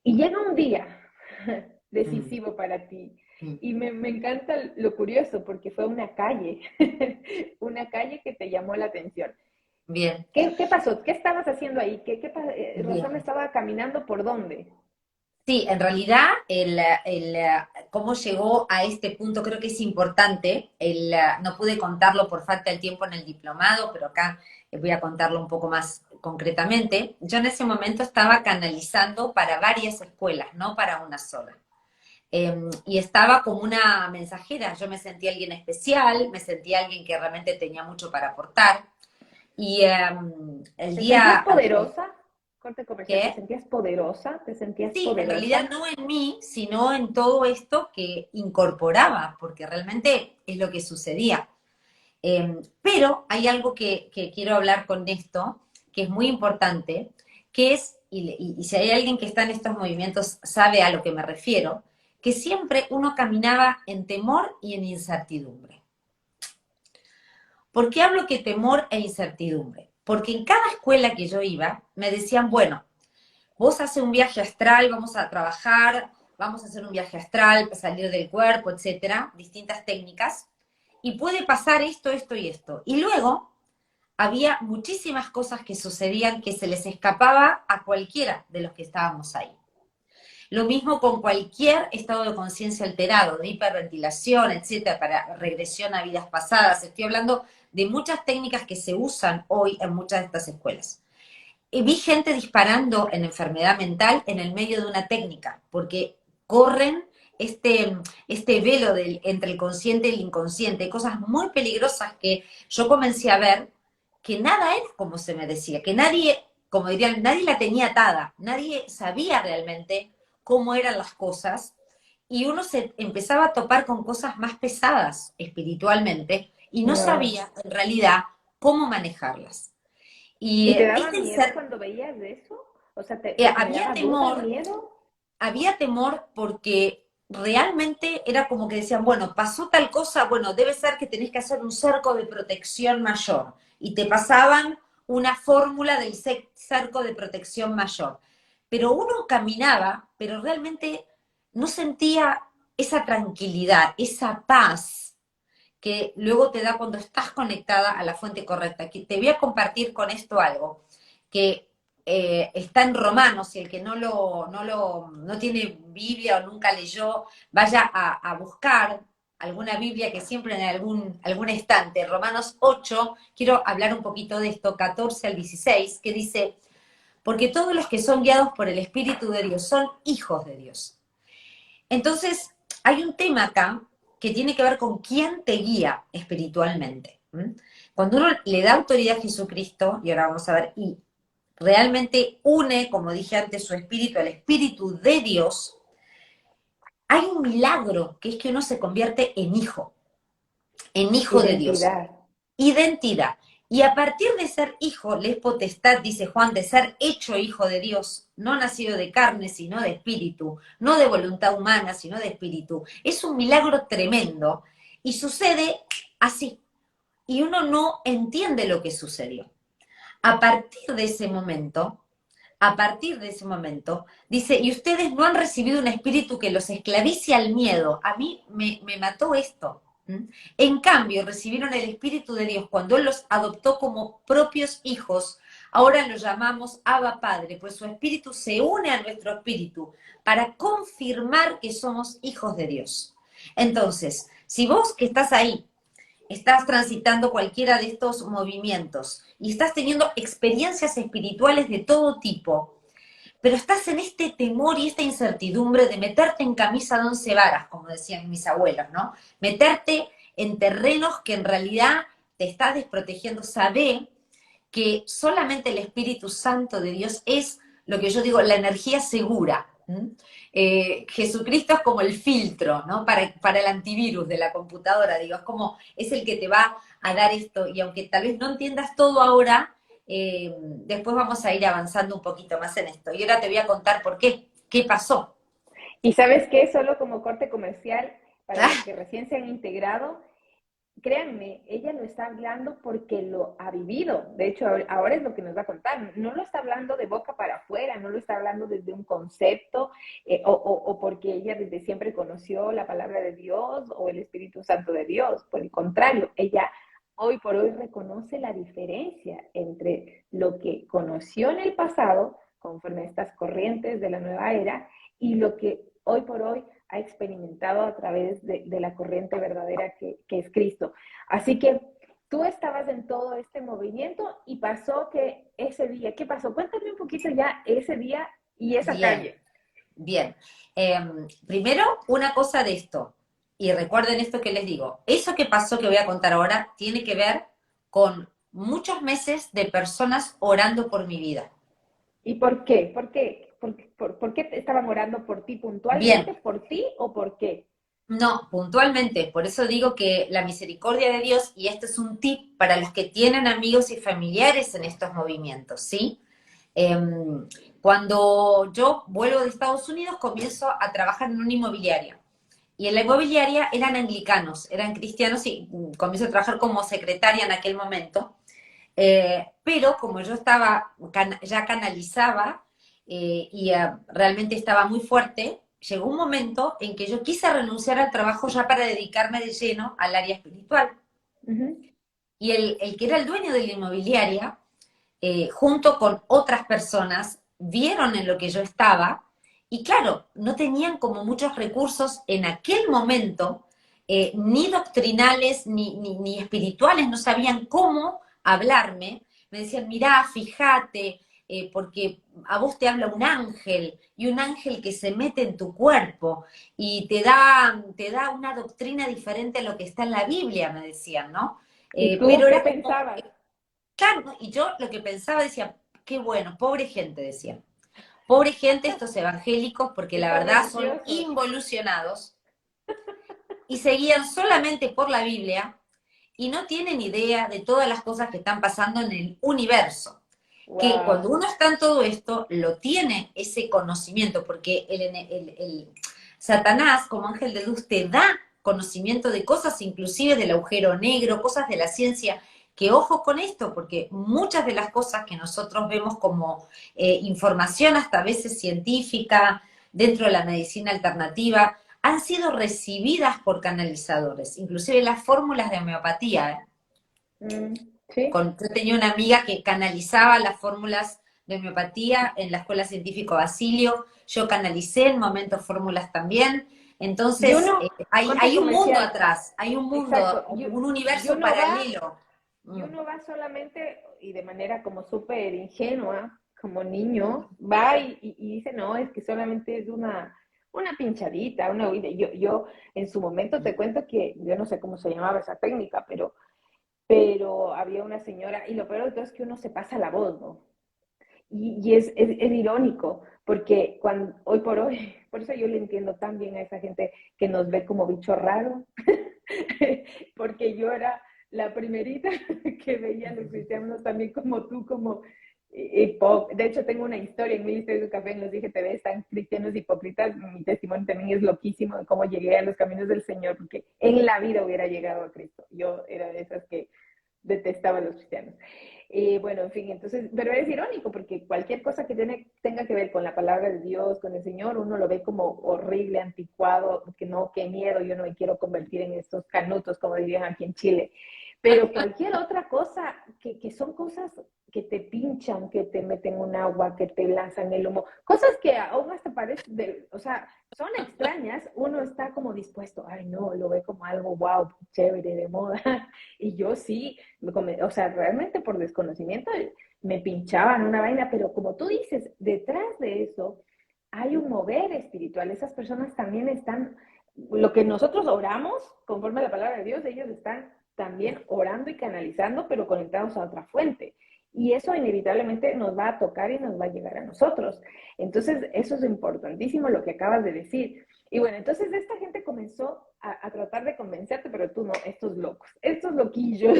[SPEAKER 1] Y llega un día
[SPEAKER 2] Mm,
[SPEAKER 1] decisivo para ti.
[SPEAKER 2] mm.
[SPEAKER 1] Y me encanta lo curioso porque fue una calle, una calle que te llamó la atención.
[SPEAKER 2] Bien,
[SPEAKER 1] ¿Qué pasó? ¿Qué estabas haciendo ahí? Rosana
[SPEAKER 2] bien.
[SPEAKER 1] estaba caminando por dónde?
[SPEAKER 2] Sí, en realidad, cómo llegó a este punto creo que es importante. No pude contarlo por falta de tiempo en el diplomado, pero acá voy a contarlo un poco más concretamente. Yo en ese momento estaba canalizando para varias escuelas, no para una sola. Y estaba como una mensajera. Yo me sentía alguien especial, me sentía alguien que realmente tenía mucho para aportar. Y el
[SPEAKER 1] ¿Te sentías
[SPEAKER 2] día
[SPEAKER 1] poderosa? Corte comercial, ¿te
[SPEAKER 2] que
[SPEAKER 1] sentías poderosa? ¿Te sentías
[SPEAKER 2] sí, en realidad
[SPEAKER 1] poderosa?
[SPEAKER 2] no en mí, sino en todo esto que incorporaba, porque realmente es lo que sucedía. Pero hay algo que quiero hablar con esto, que es muy importante, que es, y si hay alguien que está en estos movimientos sabe a lo que me refiero, que siempre uno caminaba en temor y en incertidumbre. ¿Por qué hablo que temor e incertidumbre? Porque en cada escuela que yo iba me decían, bueno, vos haces un viaje astral, vamos a trabajar, vamos a hacer un viaje astral para salir del cuerpo, etcétera, distintas técnicas, y puede pasar esto, esto y esto. Y luego había muchísimas cosas que sucedían que se les escapaba a cualquiera de los que estábamos ahí. Lo mismo con cualquier estado de conciencia alterado, de hiperventilación, etcétera, para regresión a vidas pasadas. Estoy hablando de muchas técnicas que se usan hoy en muchas de estas escuelas. Y vi gente disparando en enfermedad mental en el medio de una técnica, porque corren este velo entre el consciente y el inconsciente, cosas muy peligrosas que yo comencé a ver que nada era como se me decía, que nadie, como dirían, nadie la tenía atada, nadie sabía realmente cómo eran las cosas y uno se empezaba a topar con cosas más pesadas espiritualmente y no
[SPEAKER 1] No.
[SPEAKER 2] sabía en realidad cómo manejarlas. Y
[SPEAKER 1] ¿Y te daba
[SPEAKER 2] esta
[SPEAKER 1] miedo cuando veías eso? O sea, ¿te
[SPEAKER 2] había
[SPEAKER 1] generaba duda,
[SPEAKER 2] temor,
[SPEAKER 1] miedo?
[SPEAKER 2] había temor porque realmente era como que decían, bueno, pasó tal cosa, bueno, debe ser que tenés que hacer un cerco de protección mayor. Y te pasaban una fórmula del cerco de protección mayor. Pero uno caminaba, pero realmente no sentía esa tranquilidad, esa paz que luego te da cuando estás conectada a la fuente correcta. Que te voy a compartir con esto algo que está en Romanos, y el que no tiene Biblia o nunca leyó, vaya a buscar alguna Biblia que siempre en algún estante. Romanos 8, quiero hablar un poquito de esto, 14 al 16, que dice, porque todos los que son guiados por el Espíritu de Dios son hijos de Dios. Entonces, hay un tema acá que tiene que ver con quién te guía espiritualmente. Cuando uno le da autoridad a Jesucristo, y ahora vamos a ver, y realmente une, como dije antes, su espíritu al espíritu de Dios, hay un milagro que es que uno se convierte en hijo de Dios.
[SPEAKER 1] Identidad.
[SPEAKER 2] Identidad. Y a partir de ser hijo, le es potestad, dice Juan, de ser hecho hijo de Dios, no nacido de carne, sino de espíritu, no de voluntad humana, sino de espíritu. Es un milagro tremendo y sucede así. Y uno no entiende lo que sucedió. A partir de ese momento, a partir de ese momento, dice, y ustedes no han recibido un espíritu que los esclavice al miedo. A mí me mató esto. En cambio, recibieron el Espíritu de Dios cuando Él los adoptó como propios hijos. Ahora lo llamamos Abba Padre, pues su Espíritu se une a nuestro Espíritu para confirmar que somos hijos de Dios. Entonces, si vos que estás ahí estás transitando cualquiera de estos movimientos y estás teniendo experiencias espirituales de todo tipo, pero estás en este temor y esta incertidumbre de meterte en camisa de 11 varas, como decían mis abuelos, ¿no? Meterte en terrenos que en realidad te estás desprotegiendo. Sabé que solamente el Espíritu Santo de Dios es lo que yo digo, la energía segura. Jesucristo es como el filtro, ¿no? Para el antivirus de la computadora, digo, es el que te va a dar esto, y aunque tal vez no entiendas todo ahora, después vamos a ir avanzando un poquito más en esto. Y ahora te voy a contar por qué pasó.
[SPEAKER 1] Y sabes qué, solo como corte comercial, para los que recién se han integrado, créanme, ella lo está hablando porque lo ha vivido. De hecho, ahora es lo que nos va a contar. No lo está hablando de boca para afuera, no lo está hablando desde un concepto o porque ella desde siempre conoció la palabra de Dios o el Espíritu Santo de Dios. Por el contrario, ella hoy por hoy reconoce la diferencia entre lo que conoció en el pasado, conforme a estas corrientes de la nueva era, y lo que hoy por hoy ha experimentado a través de la corriente verdadera que es Cristo. Así que tú estabas en todo este movimiento y pasó que ese día, ¿qué pasó? Cuéntame un poquito ya ese día y esa
[SPEAKER 2] Bien,
[SPEAKER 1] calle.
[SPEAKER 2] bien. Primero, una cosa de esto, y recuerden esto que les digo, eso que pasó que voy a contar ahora tiene que ver con muchos meses de personas orando por mi vida.
[SPEAKER 1] ¿Y por qué? ¿Por qué? ¿Por qué estaban orando por ti
[SPEAKER 2] Bien,
[SPEAKER 1] puntualmente? ¿Por ti o por qué?
[SPEAKER 2] no, puntualmente, por eso digo que la misericordia de Dios, y este es un tip para los que tienen amigos y familiares en estos movimientos, ¿sí? Cuando yo vuelvo de Estados Unidos, comienzo a trabajar en una inmobiliaria. Y en la inmobiliaria eran anglicanos, eran cristianos y comienzo a trabajar como secretaria en aquel momento. Pero como yo estaba, ya canalizaba realmente estaba muy fuerte, llegó un momento en que yo quise renunciar al trabajo ya para dedicarme de lleno al área espiritual.
[SPEAKER 1] Uh -huh.
[SPEAKER 2] Y el que era el dueño de la inmobiliaria, junto con otras personas, vieron en lo que yo estaba y claro, no tenían como muchos recursos en aquel momento, ni doctrinales ni espirituales, no sabían cómo hablarme. Me decían, mirá, fíjate, porque a vos te habla un ángel y un ángel que se mete en tu cuerpo y te da una doctrina diferente a lo que está en la Biblia, me decían, ¿no?
[SPEAKER 1] ¿Y tú
[SPEAKER 2] Pero
[SPEAKER 1] qué
[SPEAKER 2] era como,
[SPEAKER 1] pensabas?
[SPEAKER 2] claro, ¿no? Y yo lo que pensaba decía, qué bueno, pobre gente, decía. Pobre gente estos evangélicos, porque
[SPEAKER 1] Qué
[SPEAKER 2] la
[SPEAKER 1] poco
[SPEAKER 2] verdad son
[SPEAKER 1] religiosos.
[SPEAKER 2] involucionados y seguían solamente por la Biblia y no tienen idea de todas las cosas que están pasando en el universo. Que cuando
[SPEAKER 1] Wow.
[SPEAKER 2] uno está en todo esto, lo tiene ese conocimiento, porque el Satanás, como ángel de luz, te da conocimiento de cosas, inclusive del agujero negro, cosas de la ciencia, que ojo con esto, porque muchas de las cosas que nosotros vemos como información hasta a veces científica, dentro de la medicina alternativa, han sido recibidas por canalizadores, inclusive las fórmulas de homeopatía.
[SPEAKER 1] Sí.
[SPEAKER 2] Yo tenía una amiga que canalizaba las fórmulas de homeopatía en la Escuela Científica Basilio, yo canalicé en momentos fórmulas también,
[SPEAKER 1] Y
[SPEAKER 2] entonces
[SPEAKER 1] uno, corte
[SPEAKER 2] hay un mundo
[SPEAKER 1] comercial,
[SPEAKER 2] atrás, hay un mundo,
[SPEAKER 1] exacto,
[SPEAKER 2] un
[SPEAKER 1] y
[SPEAKER 2] universo
[SPEAKER 1] uno va,
[SPEAKER 2] paralelo.
[SPEAKER 1] y
[SPEAKER 2] Mm.
[SPEAKER 1] uno va solamente, y de manera como súper ingenua, como niño, va y dice, no, es que solamente es una pinchadita, una huida. Yo en su momento te cuento que yo no sé cómo se llamaba esa técnica, pero había una señora, y lo peor de todo es que uno se pasa la voz, ¿no? Y es irónico, porque hoy por hoy, por eso yo le entiendo tan bien a esa gente que nos ve como bicho raro, porque yo era la primerita que veía a los cristianos también como tú, como hipócritas. De hecho, tengo una historia en mi historia de café, en los dije, te ves tan cristianos hipócritas. Mi testimonio también es loquísimo de cómo llegué a los caminos del Señor, porque en la vida hubiera llegado a Cristo. Yo era de esas que detestaba a los cristianos. Bueno, en fin, entonces, pero es irónico porque cualquier cosa que tenga que ver con la palabra de Dios, con el Señor, uno lo ve como horrible, anticuado, que no, qué miedo, yo no me quiero convertir en estos canutos, como dirían aquí en Chile. Pero cualquier otra cosa, que son cosas que te pinchan, que te meten un agua, que te lanzan el humo, cosas que aún hasta parecen, o sea, son extrañas, uno está como dispuesto, ay no, lo ve como algo wow, chévere, de moda, y yo sí, o sea, realmente por desconocimiento me pinchaban una vaina, pero como tú dices, detrás de eso hay un mover espiritual. Esas personas también están, lo que nosotros oramos, conforme a la palabra de Dios, ellos están también orando y canalizando, pero conectados a otra fuente. Y eso inevitablemente nos va a tocar y nos va a llegar a nosotros. Entonces, eso es importantísimo lo que acabas de decir. Y bueno, entonces esta gente comenzó a tratar de convencerte, pero tú no, estos locos, estos loquillos.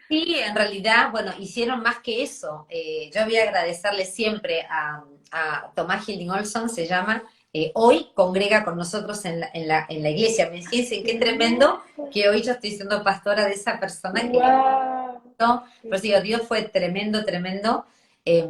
[SPEAKER 2] Sí, en realidad, bueno, hicieron más que eso. Yo voy a agradecerle siempre a Tomás Hilding Olson, se llama, hoy congrega con nosotros en la iglesia. Me dicen,
[SPEAKER 1] ¡Qué
[SPEAKER 2] qué tremendo que hoy yo estoy siendo pastora de esa persona que
[SPEAKER 1] ¡Wow!
[SPEAKER 2] ¿no? Pero sí, Dios fue tremendo, tremendo. eh,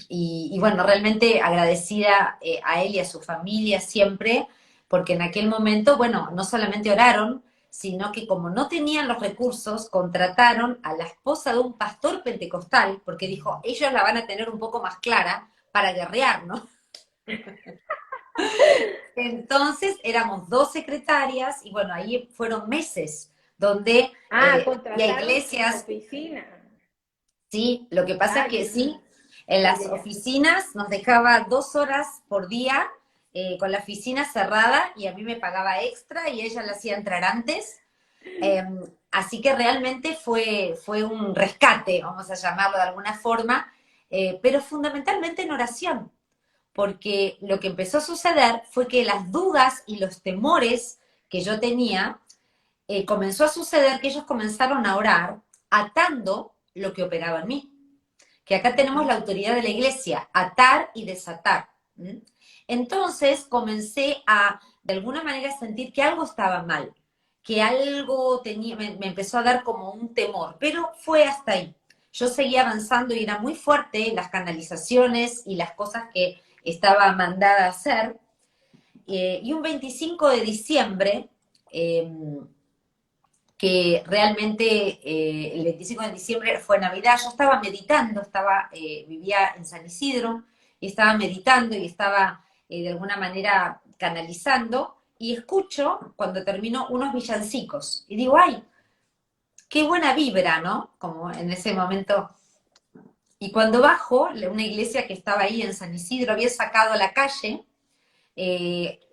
[SPEAKER 2] y bueno, realmente agradecida a él y a su familia siempre, porque en aquel momento, bueno, no solamente oraron, sino que como no tenían los recursos, contrataron a la esposa de un pastor pentecostal, porque dijo, ellos la van a tener un poco más clara para guerrear, ¿no? Entonces éramos dos secretarias y bueno, ahí fueron meses donde
[SPEAKER 1] Ah,
[SPEAKER 2] había
[SPEAKER 1] contrataron en
[SPEAKER 2] iglesias.
[SPEAKER 1] oficina.
[SPEAKER 2] Sí, lo que pasa es
[SPEAKER 1] Ah,
[SPEAKER 2] que sí, en
[SPEAKER 1] ya, ya,
[SPEAKER 2] las
[SPEAKER 1] ya.
[SPEAKER 2] oficinas nos dejaba 2 horas por día con la oficina cerrada y a mí me pagaba extra y ella la hacía entrar antes. Eh, Así que realmente fue un rescate, vamos a llamarlo de alguna forma, pero fundamentalmente en oración, porque lo que empezó a suceder fue que las dudas y los temores que yo tenía, comenzó a suceder que ellos comenzaron a orar atando lo que operaba en mí, que acá tenemos la autoridad de la iglesia, atar y desatar. ¿Mm? Entonces comencé a, de alguna manera, sentir que algo estaba mal, que algo tenía, me empezó a dar como un temor, pero fue hasta ahí. Yo seguía avanzando y era muy fuerte las canalizaciones y las cosas que estaba mandada a hacer. Y un 25 de diciembre, eh, que realmente el 25 de diciembre fue Navidad, yo estaba meditando, vivía en San Isidro, y estaba meditando y estaba de alguna manera canalizando, y escucho cuando termino unos villancicos, y digo, ay, qué buena vibra, ¿no? Como en ese momento. Y cuando bajo, una iglesia que estaba ahí en San Isidro había sacado a la calle,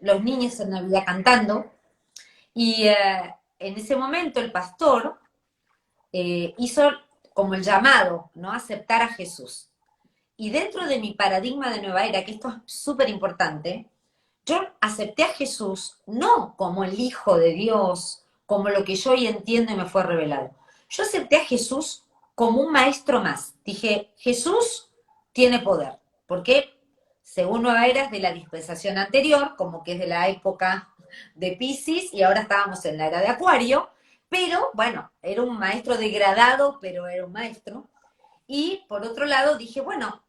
[SPEAKER 2] los niños en Navidad cantando, y en ese momento el pastor hizo como el llamado, ¿no? Aceptar a Jesús. Y dentro de mi paradigma de nueva era, que esto es súper importante, yo acepté a Jesús no como el Hijo de Dios, como lo que yo hoy entiendo y me fue revelado. Yo acepté a Jesús como un maestro más. Dije, Jesús tiene poder. Porque según Nueva Era es de la dispensación anterior, como que es de la época de Piscis, y ahora estábamos en la era de Acuario, pero bueno, era un maestro degradado, pero era un maestro. Y por otro lado dije, bueno,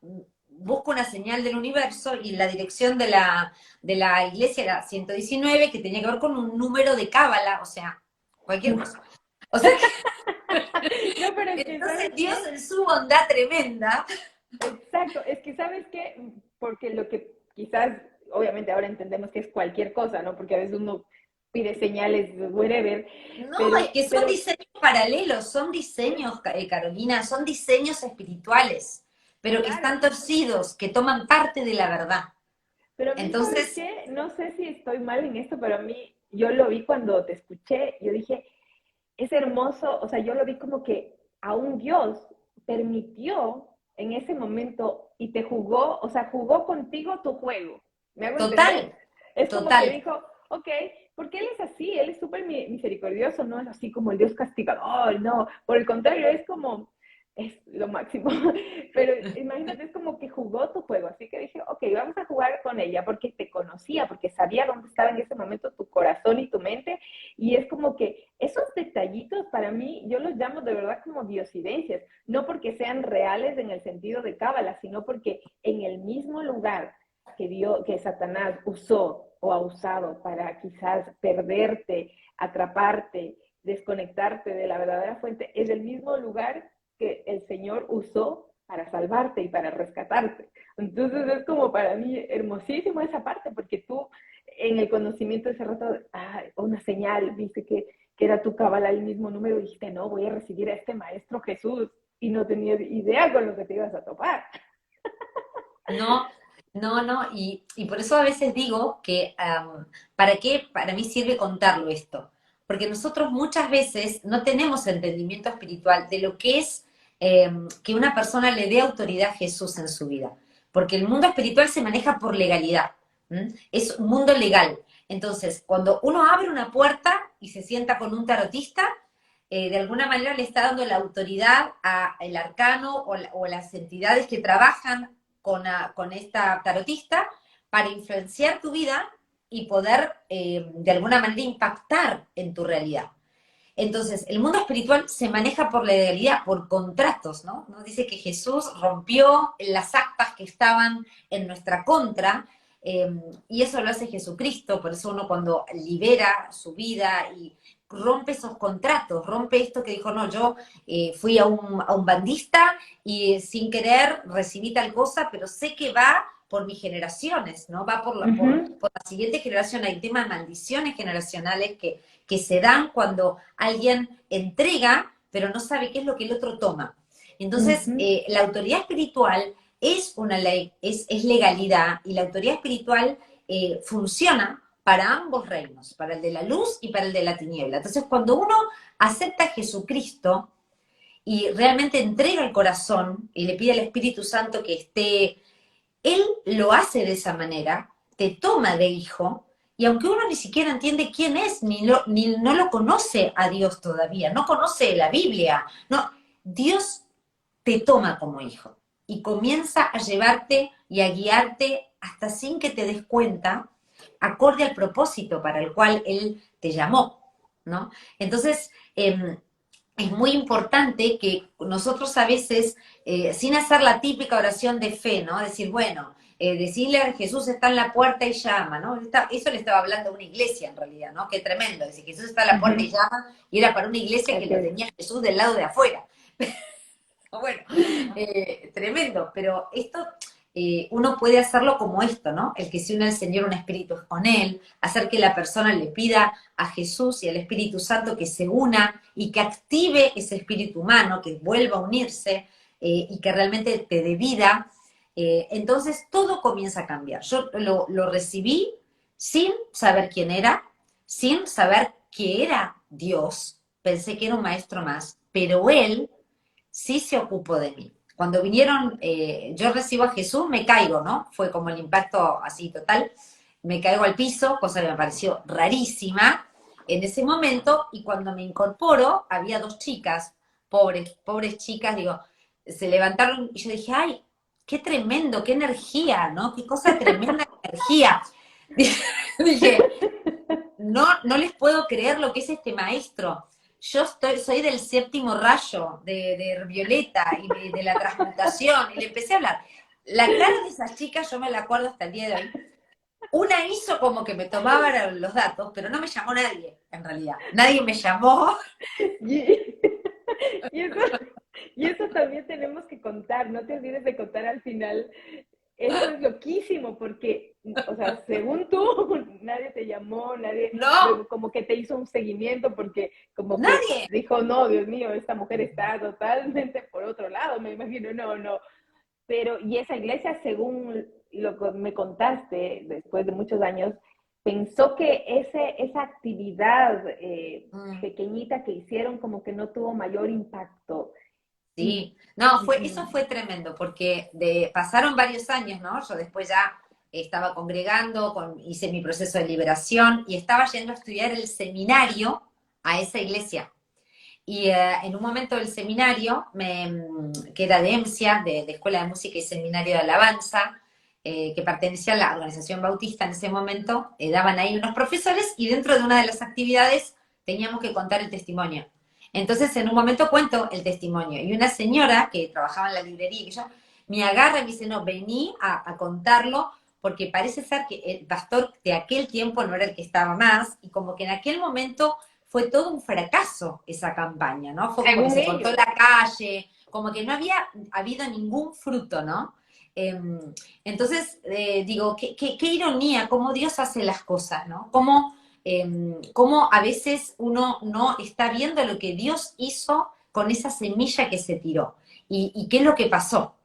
[SPEAKER 2] busco una señal del universo y la dirección de la iglesia era 119, que tenía que ver con un número de cábala, o sea, cualquier cosa. O sea,
[SPEAKER 1] No, pero es que,
[SPEAKER 2] entonces
[SPEAKER 1] ¿sabes
[SPEAKER 2] Dios
[SPEAKER 1] qué?
[SPEAKER 2] en su bondad tremenda.
[SPEAKER 1] Exacto, es que, ¿sabes qué? Porque lo que quizás, obviamente ahora entendemos que es cualquier cosa, ¿no? Porque a veces uno pide señales, whatever,
[SPEAKER 2] No, es que son
[SPEAKER 1] pero,
[SPEAKER 2] diseños paralelos, son diseños, Carolina, son diseños espirituales, pero que
[SPEAKER 1] claro,
[SPEAKER 2] están torcidos, que toman parte de la verdad.
[SPEAKER 1] pero a mí, ¿sabes
[SPEAKER 2] Entonces,
[SPEAKER 1] qué? No sé si estoy mal en esto, pero a mí, yo lo vi cuando te escuché, yo dije, es hermoso, o sea, yo lo vi como que a un Dios permitió en ese momento y te jugó, o sea, jugó contigo tu juego. ¿Me hago entender?
[SPEAKER 2] total,
[SPEAKER 1] Es como que
[SPEAKER 2] total.
[SPEAKER 1] dijo, ok, porque Él es así, Él es súper misericordioso, no es así como el Dios castigador, no, por el contrario, es como, es lo máximo. Pero imagínate, es como que jugó tu juego, así que dije, ok, vamos a jugar con ella porque te conocía, porque sabía dónde estaba en ese momento tu corazón y tu mente, y es como que esos detallitos para mí, yo los llamo de verdad como diosidencias, no porque sean reales en el sentido de cábala, sino porque en el mismo lugar que Satanás usó o ha usado para quizás perderte, atraparte, desconectarte de la verdadera fuente, es el mismo lugar que el Señor usó para salvarte y para rescatarte. Entonces es como para mí hermosísimo esa parte, porque tú en el conocimiento de ese rato, una señal, viste que era tu cabal el mismo número, y dijiste, no, voy a recibir a este maestro Jesús, y no tenías idea con lo que te ibas a topar.
[SPEAKER 2] No, no, no, y por eso a veces digo que, ¿para qué? Para mí sirve contarlo esto, porque nosotros muchas veces no tenemos entendimiento espiritual de lo que es que una persona le dé autoridad a Jesús en su vida, porque el mundo espiritual se maneja por legalidad, ¿m? Es un mundo legal. Entonces, cuando uno abre una puerta y se sienta con un tarotista, de alguna manera le está dando la autoridad al arcano o las entidades que trabajan con esta tarotista para influenciar tu vida y poder de alguna manera impactar en tu realidad. Entonces, el mundo espiritual se maneja por la legalidad, por contratos, ¿no? Nos dice que Jesús rompió las actas que estaban en nuestra contra, eh, y eso lo hace Jesucristo, por eso uno cuando libera su vida y rompe esos contratos, rompe esto que dijo, no, yo fui a un bandista y sin querer recibí tal cosa, pero sé que va por mis generaciones, ¿no? Va
[SPEAKER 1] Ujú,
[SPEAKER 2] por la siguiente generación. Hay un tema de maldiciones generacionales que se dan cuando alguien entrega, pero no sabe qué es lo que el otro toma. Entonces,
[SPEAKER 1] ujú,
[SPEAKER 2] la autoridad espiritual es una ley, es legalidad, y la autoridad espiritual funciona para ambos reinos, para el de la luz y para el de la tiniebla. Entonces, cuando uno acepta a Jesucristo y realmente entrega el corazón y le pide al Espíritu Santo que esté, él lo hace de esa manera, te toma de hijo, y aunque uno ni siquiera entiende quién es, ni no lo conoce a Dios todavía, no conoce la Biblia, no, Dios te toma como hijo y comienza a llevarte y a guiarte hasta sin que te des cuenta, acorde al propósito para el cual Él te llamó, ¿no? Entonces, es muy importante que nosotros a veces, sin hacer la típica oración de fe, ¿no? Decir, bueno, decirle a Jesús está en la puerta y llama, ¿no? Eso le estaba hablando a una iglesia en realidad, ¿no? Qué tremendo, decir, Jesús está en la puerta y
[SPEAKER 1] ujú.
[SPEAKER 2] llama, y era para una iglesia que
[SPEAKER 1] Así
[SPEAKER 2] lo
[SPEAKER 1] es.
[SPEAKER 2] tenía Jesús del lado de afuera. Bueno, tremendo, pero esto uno puede hacerlo como esto, ¿no? El que se une al Señor, un espíritu es con Él, hacer que la persona le pida a Jesús y al Espíritu Santo que se una y que active ese espíritu humano, que vuelva a unirse y que realmente te dé vida. Entonces todo comienza a cambiar. Yo lo recibí sin saber quién era, sin saber que era Dios, pensé que era un maestro más, pero Él sí se ocupó de mí. Cuando vinieron, yo recibo a Jesús, me caigo, ¿no? Fue como el impacto así total. Me caigo al piso, cosa que me pareció rarísima en ese momento, y cuando me incorporo, había dos chicas, pobres, pobres chicas, digo, se levantaron y yo dije, ay, qué tremendo, qué energía, ¿no? Qué cosa tremenda energía. Dije, no, no les puedo creer lo que es este maestro. Soy del séptimo rayo de Violeta y de la transmutación, y le empecé a hablar. La cara de esas chicas yo me la acuerdo hasta el día de hoy. Una hizo como que me tomaba los datos, pero no me llamó nadie, en realidad. Nadie me llamó.
[SPEAKER 1] Y, y eso, y eso también tenemos que contar, no te olvides de contar al final. Eso es loquísimo porque, o sea, según tú, nadie te llamó, nadie,
[SPEAKER 2] No,
[SPEAKER 1] luego como que te hizo un seguimiento porque como que
[SPEAKER 2] nadie.
[SPEAKER 1] dijo, no, Dios mío, esta mujer está totalmente por otro lado, me imagino, no, no. Pero, y esa iglesia, según lo que me contaste, después de muchos años, pensó que esa actividad
[SPEAKER 2] Mm.
[SPEAKER 1] pequeñita que hicieron como que no tuvo mayor impacto. Y,
[SPEAKER 2] Sí, no, eso
[SPEAKER 1] mm,
[SPEAKER 2] fue tremendo, porque pasaron varios años, ¿no? Yo después ya estaba congregando, hice mi proceso de liberación y estaba yendo a estudiar el seminario a esa iglesia. Y en un momento del seminario, que era de EMSIA, de Escuela de Música y Seminario de Alabanza, que pertenecía a la organización bautista en ese momento, daban ahí unos profesores y dentro de una de las actividades teníamos que contar el testimonio. Entonces, en un momento cuento el testimonio y una señora que trabajaba en la librería, que yo, me agarra y me dice, no, vení a contarlo porque parece ser que el pastor de aquel tiempo no era el que estaba más, y como que en aquel momento fue todo un fracaso esa campaña, ¿no? Fue como que
[SPEAKER 1] según
[SPEAKER 2] se cortó
[SPEAKER 1] ellos.
[SPEAKER 2] la calle, como que no había habido ningún fruto, ¿no? Eh, entonces, digo, qué ironía, cómo Dios hace las cosas, ¿no? Cómo a veces uno no está viendo lo que Dios hizo con esa semilla que se tiró y qué es lo que pasó.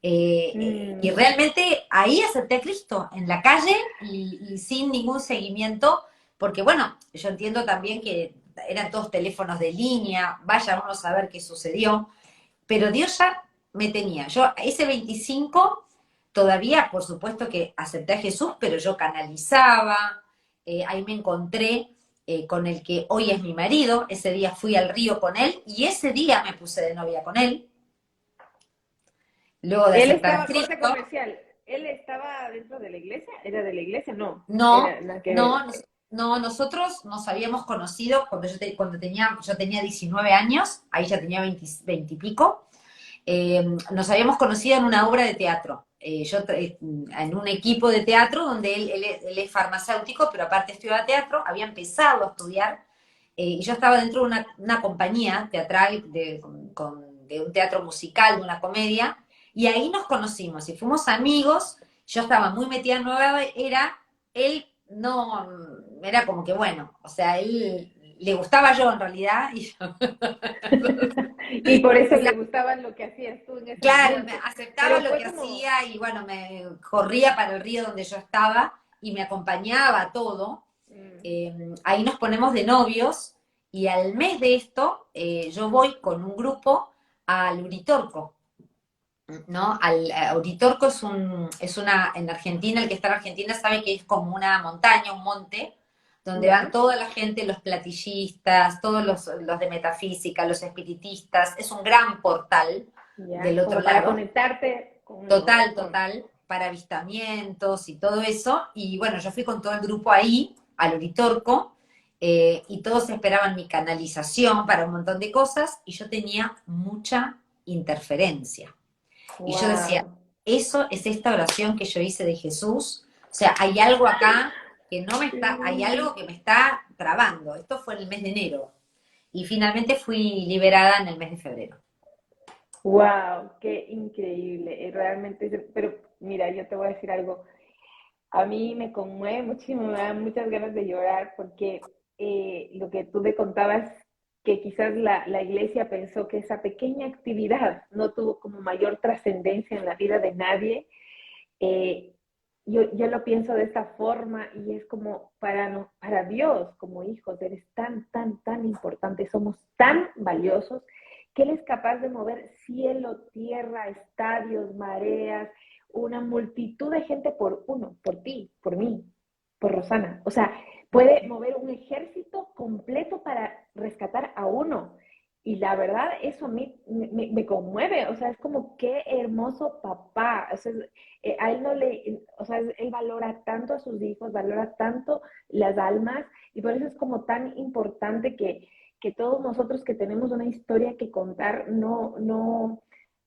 [SPEAKER 2] Y
[SPEAKER 1] Mm,
[SPEAKER 2] realmente ahí acepté a Cristo, en la calle y sin ningún seguimiento, porque bueno, yo entiendo también que eran todos teléfonos de línea, vaya uno a saber qué sucedió, pero Dios ya me tenía. Yo ese 25 todavía, por supuesto que acepté a Jesús, pero yo canalizaba, ahí me encontré con el que hoy es mi marido, ese día fui al río con él y ese día me puse de novia con él, luego de
[SPEAKER 1] él
[SPEAKER 2] aceptar a
[SPEAKER 1] estaba, corte
[SPEAKER 2] Cristo.
[SPEAKER 1] comercial, él estaba dentro de la iglesia, era de la iglesia, no,
[SPEAKER 2] No,
[SPEAKER 1] era nada que
[SPEAKER 2] no,
[SPEAKER 1] ver.
[SPEAKER 2] No, nosotros nos habíamos conocido cuando yo tenía 19 años, ahí ya tenía 20 y pico. Nos habíamos conocido en una obra de teatro. En un equipo de teatro donde él es farmacéutico, pero aparte estudiaba teatro, había empezado a estudiar, y yo estaba dentro de una compañía teatral de un teatro musical, de una comedia, y ahí nos conocimos y fuimos amigos. Yo estaba muy metida en Nueva Era, él no, era como que bueno, o sea, él le gustaba yo en realidad, y yo,
[SPEAKER 1] Y por eso le gustaba lo que hacías tú en ese
[SPEAKER 2] claro,
[SPEAKER 1] momento.
[SPEAKER 2] aceptaba
[SPEAKER 1] Pero
[SPEAKER 2] lo
[SPEAKER 1] fue
[SPEAKER 2] que
[SPEAKER 1] como,
[SPEAKER 2] hacía y bueno, me corría para el río donde yo estaba y me acompañaba a todo.
[SPEAKER 1] mm,
[SPEAKER 2] Ahí nos ponemos de novios y al mes de esto yo voy con un grupo al Uritorco, ¿no? Uritorco en Argentina, el que está en Argentina sabe que es como una montaña, un monte, donde van
[SPEAKER 1] ya,
[SPEAKER 2] toda la gente, los platillistas, todos los de metafísica, los espiritistas, es un gran portal del
[SPEAKER 1] ya,
[SPEAKER 2] otro
[SPEAKER 1] como para
[SPEAKER 2] lado.
[SPEAKER 1] conectarte
[SPEAKER 2] Total, total, para avistamientos y todo eso. Y bueno, yo fui con todo el grupo ahí, al Uritorco, y todos esperaban mi canalización para un montón de cosas, y yo tenía mucha interferencia. Y yo decía,
[SPEAKER 1] wow.
[SPEAKER 2] eso es esta oración que yo hice de Jesús. O sea, hay algo acá que no me está, hay algo que me está trabando. Esto fue en el mes de enero. Y finalmente fui liberada en el mes de febrero.
[SPEAKER 1] Wow, qué increíble. Realmente, pero mira, yo te voy a decir algo. A mí me conmueve muchísimo, me dan muchas ganas de llorar porque lo que tú me contabas, que quizás la iglesia pensó que esa pequeña actividad no tuvo como mayor trascendencia en la vida de nadie. eh, yo lo pienso de esta forma y es como para, no, para Dios como hijos, eres tan, tan, tan importante, somos tan valiosos que Él es capaz de mover cielo, tierra, estadios, mareas, una multitud de gente por uno, por ti, por mí, por Rosana. O sea, puede mover un ejército completo para rescatar a uno. Y la verdad, eso a mí me conmueve, o sea, es como qué hermoso papá, o sea, a él no le, o sea, él valora tanto a sus hijos, valora tanto las almas, y por eso es como tan importante que todos nosotros que tenemos una historia que contar, no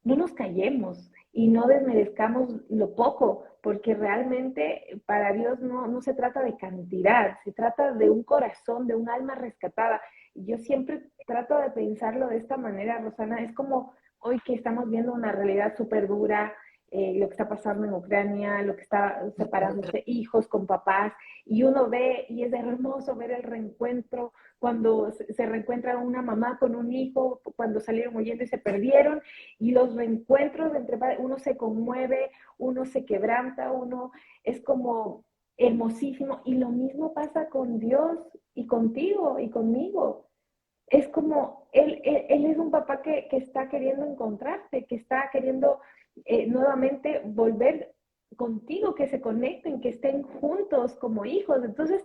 [SPEAKER 1] nos callemos y no desmerezcamos lo poco, porque realmente para Dios no se trata de cantidad, se trata de un corazón, de un alma rescatada. Y yo siempre trato de pensarlo de esta manera, Rosana, es como hoy que estamos viendo una realidad súper dura, lo que está pasando en Ucrania, lo que está separándose hijos con papás, y uno ve, y es hermoso ver el reencuentro, cuando se reencuentra una mamá con un hijo, cuando salieron huyendo y se perdieron, y los reencuentros entre padres, uno se conmueve, uno se quebranta, uno es como hermosísimo, y lo mismo pasa con Dios y contigo y conmigo. Es como, él es un papá que está queriendo encontrarte, que está queriendo nuevamente volver contigo, que se conecten, que estén juntos como hijos. Entonces,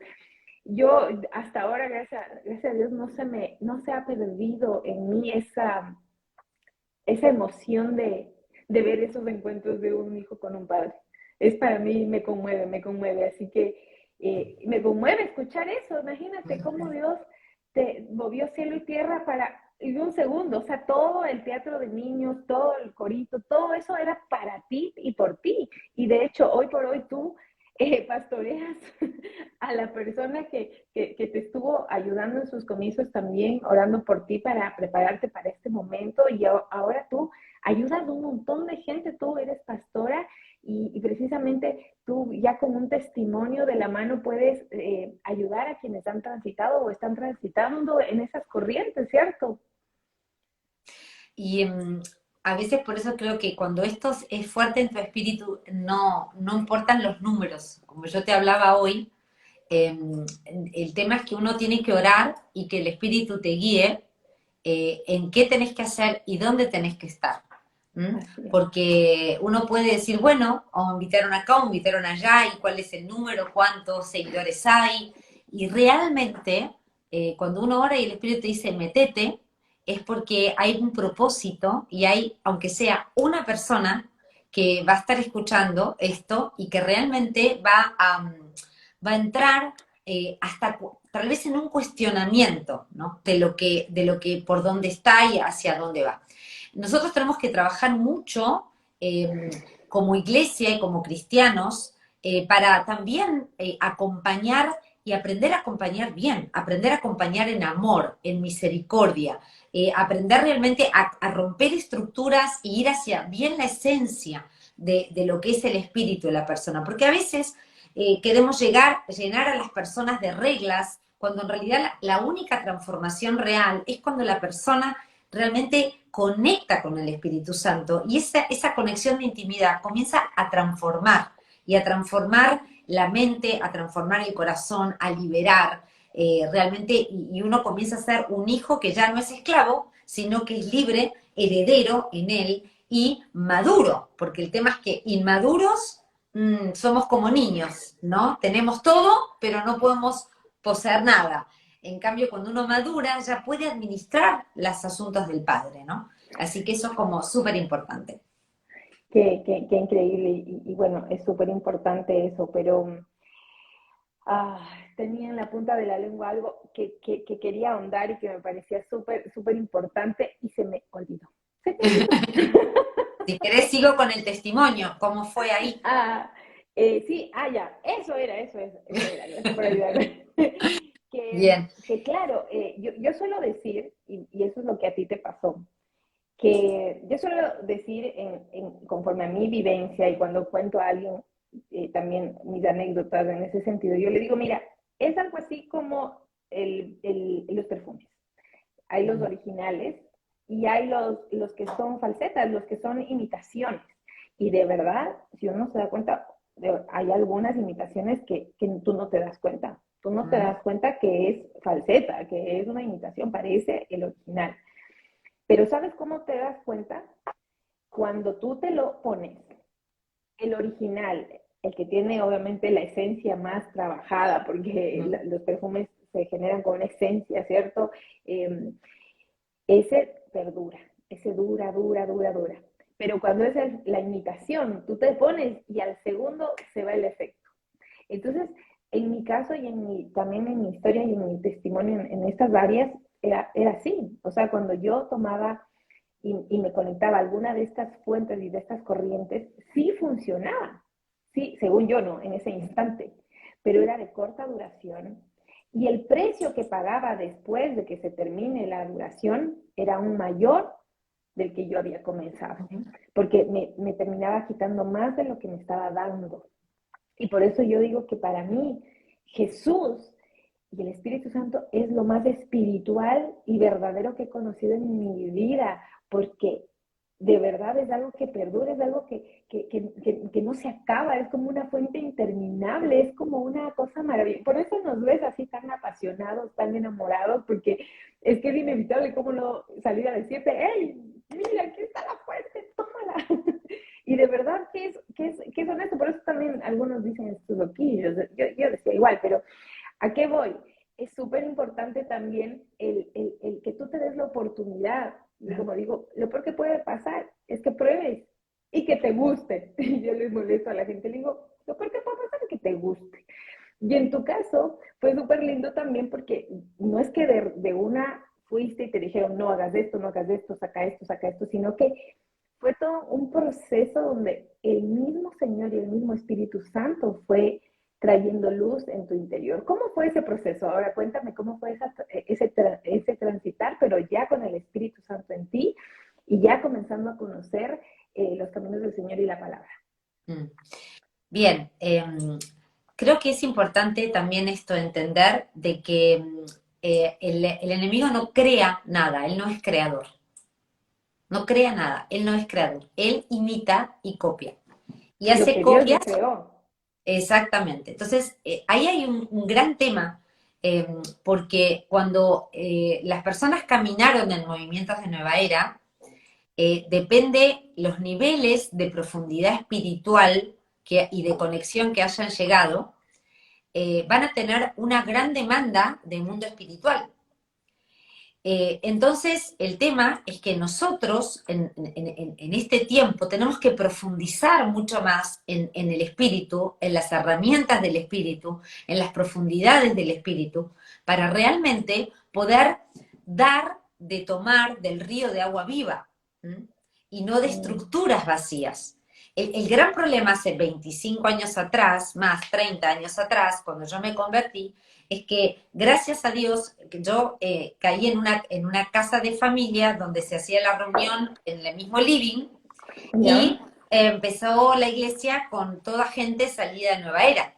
[SPEAKER 1] yo hasta ahora, gracias a Dios, no se ha perdido en mí esa emoción de ver esos encuentros de un hijo con un padre. Es para mí, me conmueve. Así que me conmueve escuchar eso. Imagínate cómo Dios te movió cielo y tierra para y un segundo, o sea, todo el teatro de niños, todo el corito, todo eso era para ti y por ti. Y de hecho, hoy por hoy tú pastoreas a la persona que te estuvo ayudando en sus comienzos también, orando por ti para prepararte para este momento. Y ahora tú ayudas a un montón de gente, tú eres pastora y precisamente tú ya con un testimonio de la mano puedes ayudar a quienes han transitado o están transitando en esas corrientes, ¿cierto?
[SPEAKER 2] Y a veces por eso creo que cuando esto es fuerte en tu espíritu, no importan los números. Como yo te hablaba hoy, eh, el tema es que uno tiene que orar y que el espíritu te guíe en qué tenés que hacer y dónde tenés que estar. ¿Mm?
[SPEAKER 1] Así es.
[SPEAKER 2] Porque uno puede decir, bueno, o invitaron acá, o invitaron allá, y cuál es el número, cuántos seguidores hay. Y realmente, cuando uno ora y el Espíritu te dice, metete, es porque hay un propósito y hay, aunque sea una persona, que va a estar escuchando esto y que realmente va a entrar hasta tal vez en un cuestionamiento, ¿no? De lo que, por dónde está y hacia dónde va. Nosotros tenemos que trabajar mucho como iglesia y como cristianos para también acompañar y aprender a acompañar bien, aprender a acompañar en amor, en misericordia, aprender realmente a romper estructuras y ir hacia bien la esencia de lo que es el espíritu de la persona. Porque a veces queremos llenar a las personas de reglas, cuando en realidad la única transformación real es cuando la persona realmente conecta con el Espíritu Santo y esa conexión de intimidad comienza a transformar y a transformar la mente, a transformar el corazón, a liberar realmente y uno comienza a ser un hijo que ya no es esclavo, sino que es libre, heredero en él y maduro, porque el tema es que inmaduros somos como niños, ¿no? Tenemos todo, pero no podemos poseer nada. En cambio, cuando uno madura, ya puede administrar los asuntos del padre, ¿no? Así que eso es como súper importante.
[SPEAKER 1] Qué increíble. Y bueno, es súper importante eso, pero tenía en la punta de la lengua algo que quería ahondar y que me parecía súper importante y se me olvidó. Se me olvidó.
[SPEAKER 2] Si querés, sigo con el testimonio, cómo fue ahí.
[SPEAKER 1] Sí, ya, eso era, gracias por ayudarme.
[SPEAKER 2] Bien.
[SPEAKER 1] Que claro, yo suelo decir, y eso es lo que a ti te pasó, que yo suelo decir conforme a mi vivencia y cuando cuento a alguien también mis anécdotas en ese sentido, yo le digo, mira, es algo así como los perfumes. Hay los originales y hay los que son falsetas, los que son imitaciones. Y de verdad, si uno se da cuenta, hay algunas imitaciones que tú no te das cuenta. Tú no te das cuenta que es falseta, que es una imitación, parece el original. Pero ¿sabes cómo te das cuenta? Cuando tú te lo pones, el original, el que tiene obviamente la esencia más trabajada, porque los perfumes se generan con una esencia, ¿cierto? Ese perdura, ese dura. Pero cuando es la imitación, tú te pones y al segundo se va el efecto. Entonces, en mi caso y también en mi historia y en mi testimonio en estas áreas, era así. O sea, cuando yo tomaba y me conectaba a alguna de estas fuentes y de estas corrientes, sí funcionaba. Sí, según yo, no, en ese instante. Pero era de corta duración. Y el precio que pagaba después de que se termine la duración era aún mayor del que yo había comenzado. Porque me terminaba quitando más de lo que me estaba dando. Y por eso yo digo que para mí Jesús y el Espíritu Santo es lo más espiritual y verdadero que he conocido en mi vida, porque de verdad es algo que perdura, es algo que no se acaba, es como una fuente interminable, es como una cosa maravillosa. Por eso nos ves así tan apasionados, tan enamorados, porque es que es inevitable cómo no salir a decirte, hey, mira, aquí está la fuente, tómala. Y de verdad que es honesto, por eso también algunos dicen estos loquillos, yo decía igual, pero ¿a qué voy? Es súper importante también el que tú te des la oportunidad. Y como digo, lo peor que puede pasar es que pruebes y que te guste. Y yo les molesto a la gente, le digo, lo peor que puede pasar es que te guste. Y en tu caso fue súper lindo también porque no es que de una fuiste y te dijeron, no hagas esto, no hagas esto, saca esto, sino que fue todo un proceso donde el mismo Señor y el mismo Espíritu Santo fue trayendo luz en tu interior. ¿Cómo fue ese proceso? Ahora cuéntame cómo fue ese transitar, pero ya con el Espíritu Santo en ti y ya comenzando a conocer los caminos del Señor y la palabra.
[SPEAKER 2] Bien, creo que es importante también esto entender de que el enemigo no crea nada, él no es creador. No crea nada, él no es creador, él imita y copia. Y
[SPEAKER 1] Lo
[SPEAKER 2] hace
[SPEAKER 1] que Dios ya
[SPEAKER 2] copias.
[SPEAKER 1] creó.
[SPEAKER 2] Exactamente. Entonces, ahí hay un gran tema, porque cuando las personas caminaron en movimientos de nueva era, depende los niveles de profundidad espiritual y de conexión que hayan llegado, van a tener una gran demanda de mundo espiritual. Entonces, el tema es que nosotros en este tiempo tenemos que profundizar mucho más en el espíritu, en las herramientas del espíritu, en las profundidades del espíritu, para realmente poder dar de tomar del río de agua viva, ¿m? Y no de
[SPEAKER 1] Mm.
[SPEAKER 2] estructuras vacías. El gran problema hace 25 años atrás, más 30 años atrás, cuando yo me convertí, es que gracias a Dios yo caí en una casa de familia donde se hacía la reunión en el mismo living
[SPEAKER 1] ¿Ya?
[SPEAKER 2] y empezó la iglesia con toda gente salida de Nueva Era.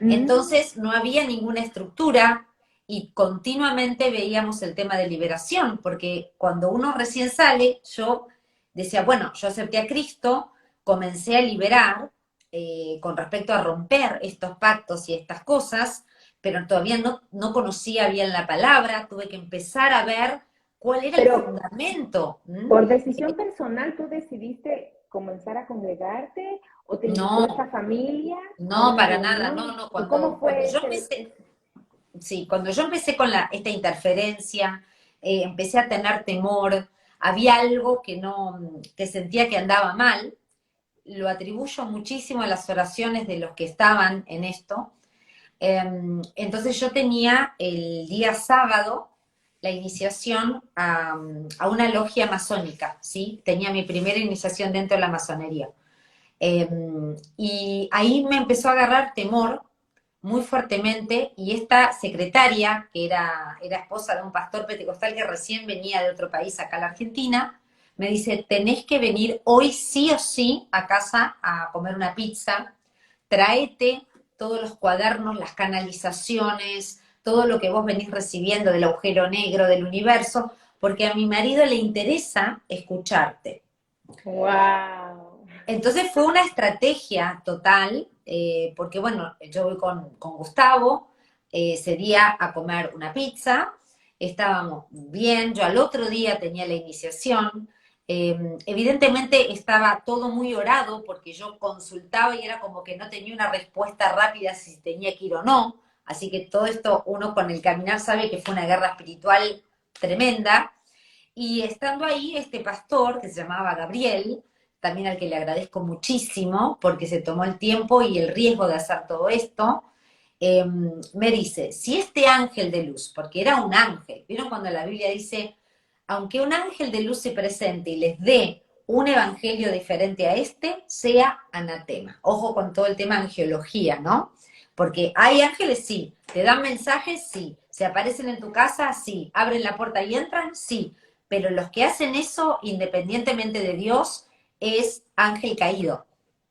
[SPEAKER 1] Mm.
[SPEAKER 2] Entonces no había ninguna estructura y continuamente veíamos el tema de liberación, porque cuando uno recién sale, yo decía, bueno, yo acepté a Cristo, comencé a liberar con respecto a romper estos pactos y estas cosas, pero todavía no conocía bien la palabra, tuve que empezar a ver cuál era el
[SPEAKER 1] Pero
[SPEAKER 2] fundamento.
[SPEAKER 1] por decisión personal, ¿tú decidiste comenzar a congregarte o te invitó esta
[SPEAKER 2] No,
[SPEAKER 1] familia a
[SPEAKER 2] no,
[SPEAKER 1] una
[SPEAKER 2] para nada, no,
[SPEAKER 1] reunión?
[SPEAKER 2] no,
[SPEAKER 1] ¿O cómo
[SPEAKER 2] cuando
[SPEAKER 1] fue
[SPEAKER 2] yo
[SPEAKER 1] ese,
[SPEAKER 2] empecé, sí, cuando yo empecé con esta interferencia, empecé a tener temor, había algo que no, que sentía que andaba mal, lo atribuyo muchísimo a las oraciones de los que estaban en esto. Entonces yo tenía el día sábado la iniciación a una logia masónica, ¿sí? Tenía mi primera iniciación dentro de la masonería. Y ahí me empezó a agarrar temor muy fuertemente y esta secretaria, que era esposa de un pastor pentecostal que recién venía de otro país acá a la Argentina, me dice, tenés que venir hoy sí o sí a casa a comer una pizza, traete todos los cuadernos, las canalizaciones, todo lo que vos venís recibiendo del agujero negro, del universo, porque a mi marido le interesa escucharte.
[SPEAKER 1] wow?
[SPEAKER 2] Entonces fue una estrategia total, porque bueno, yo voy con Gustavo ese día a comer una pizza, estábamos bien, yo al otro día tenía la iniciación, evidentemente estaba todo muy orado porque yo consultaba y era como que no tenía una respuesta rápida si tenía que ir o no, así que todo esto uno con el caminar sabe que fue una guerra espiritual tremenda, y estando ahí, este pastor, que se llamaba Gabriel, también al que le agradezco muchísimo, porque se tomó el tiempo y el riesgo de hacer todo esto, me dice, si este ángel de luz, porque era un ángel, ¿vieron cuando la Biblia dice, aunque un ángel de luz se presente y les dé un evangelio diferente a este, sea anatema? Ojo con todo el tema de angiología, ¿no? Porque hay ángeles, sí, te dan mensajes, sí, se aparecen en tu casa, sí, abren la puerta y entran, sí, pero los que hacen eso, independientemente de Dios, es ángel caído.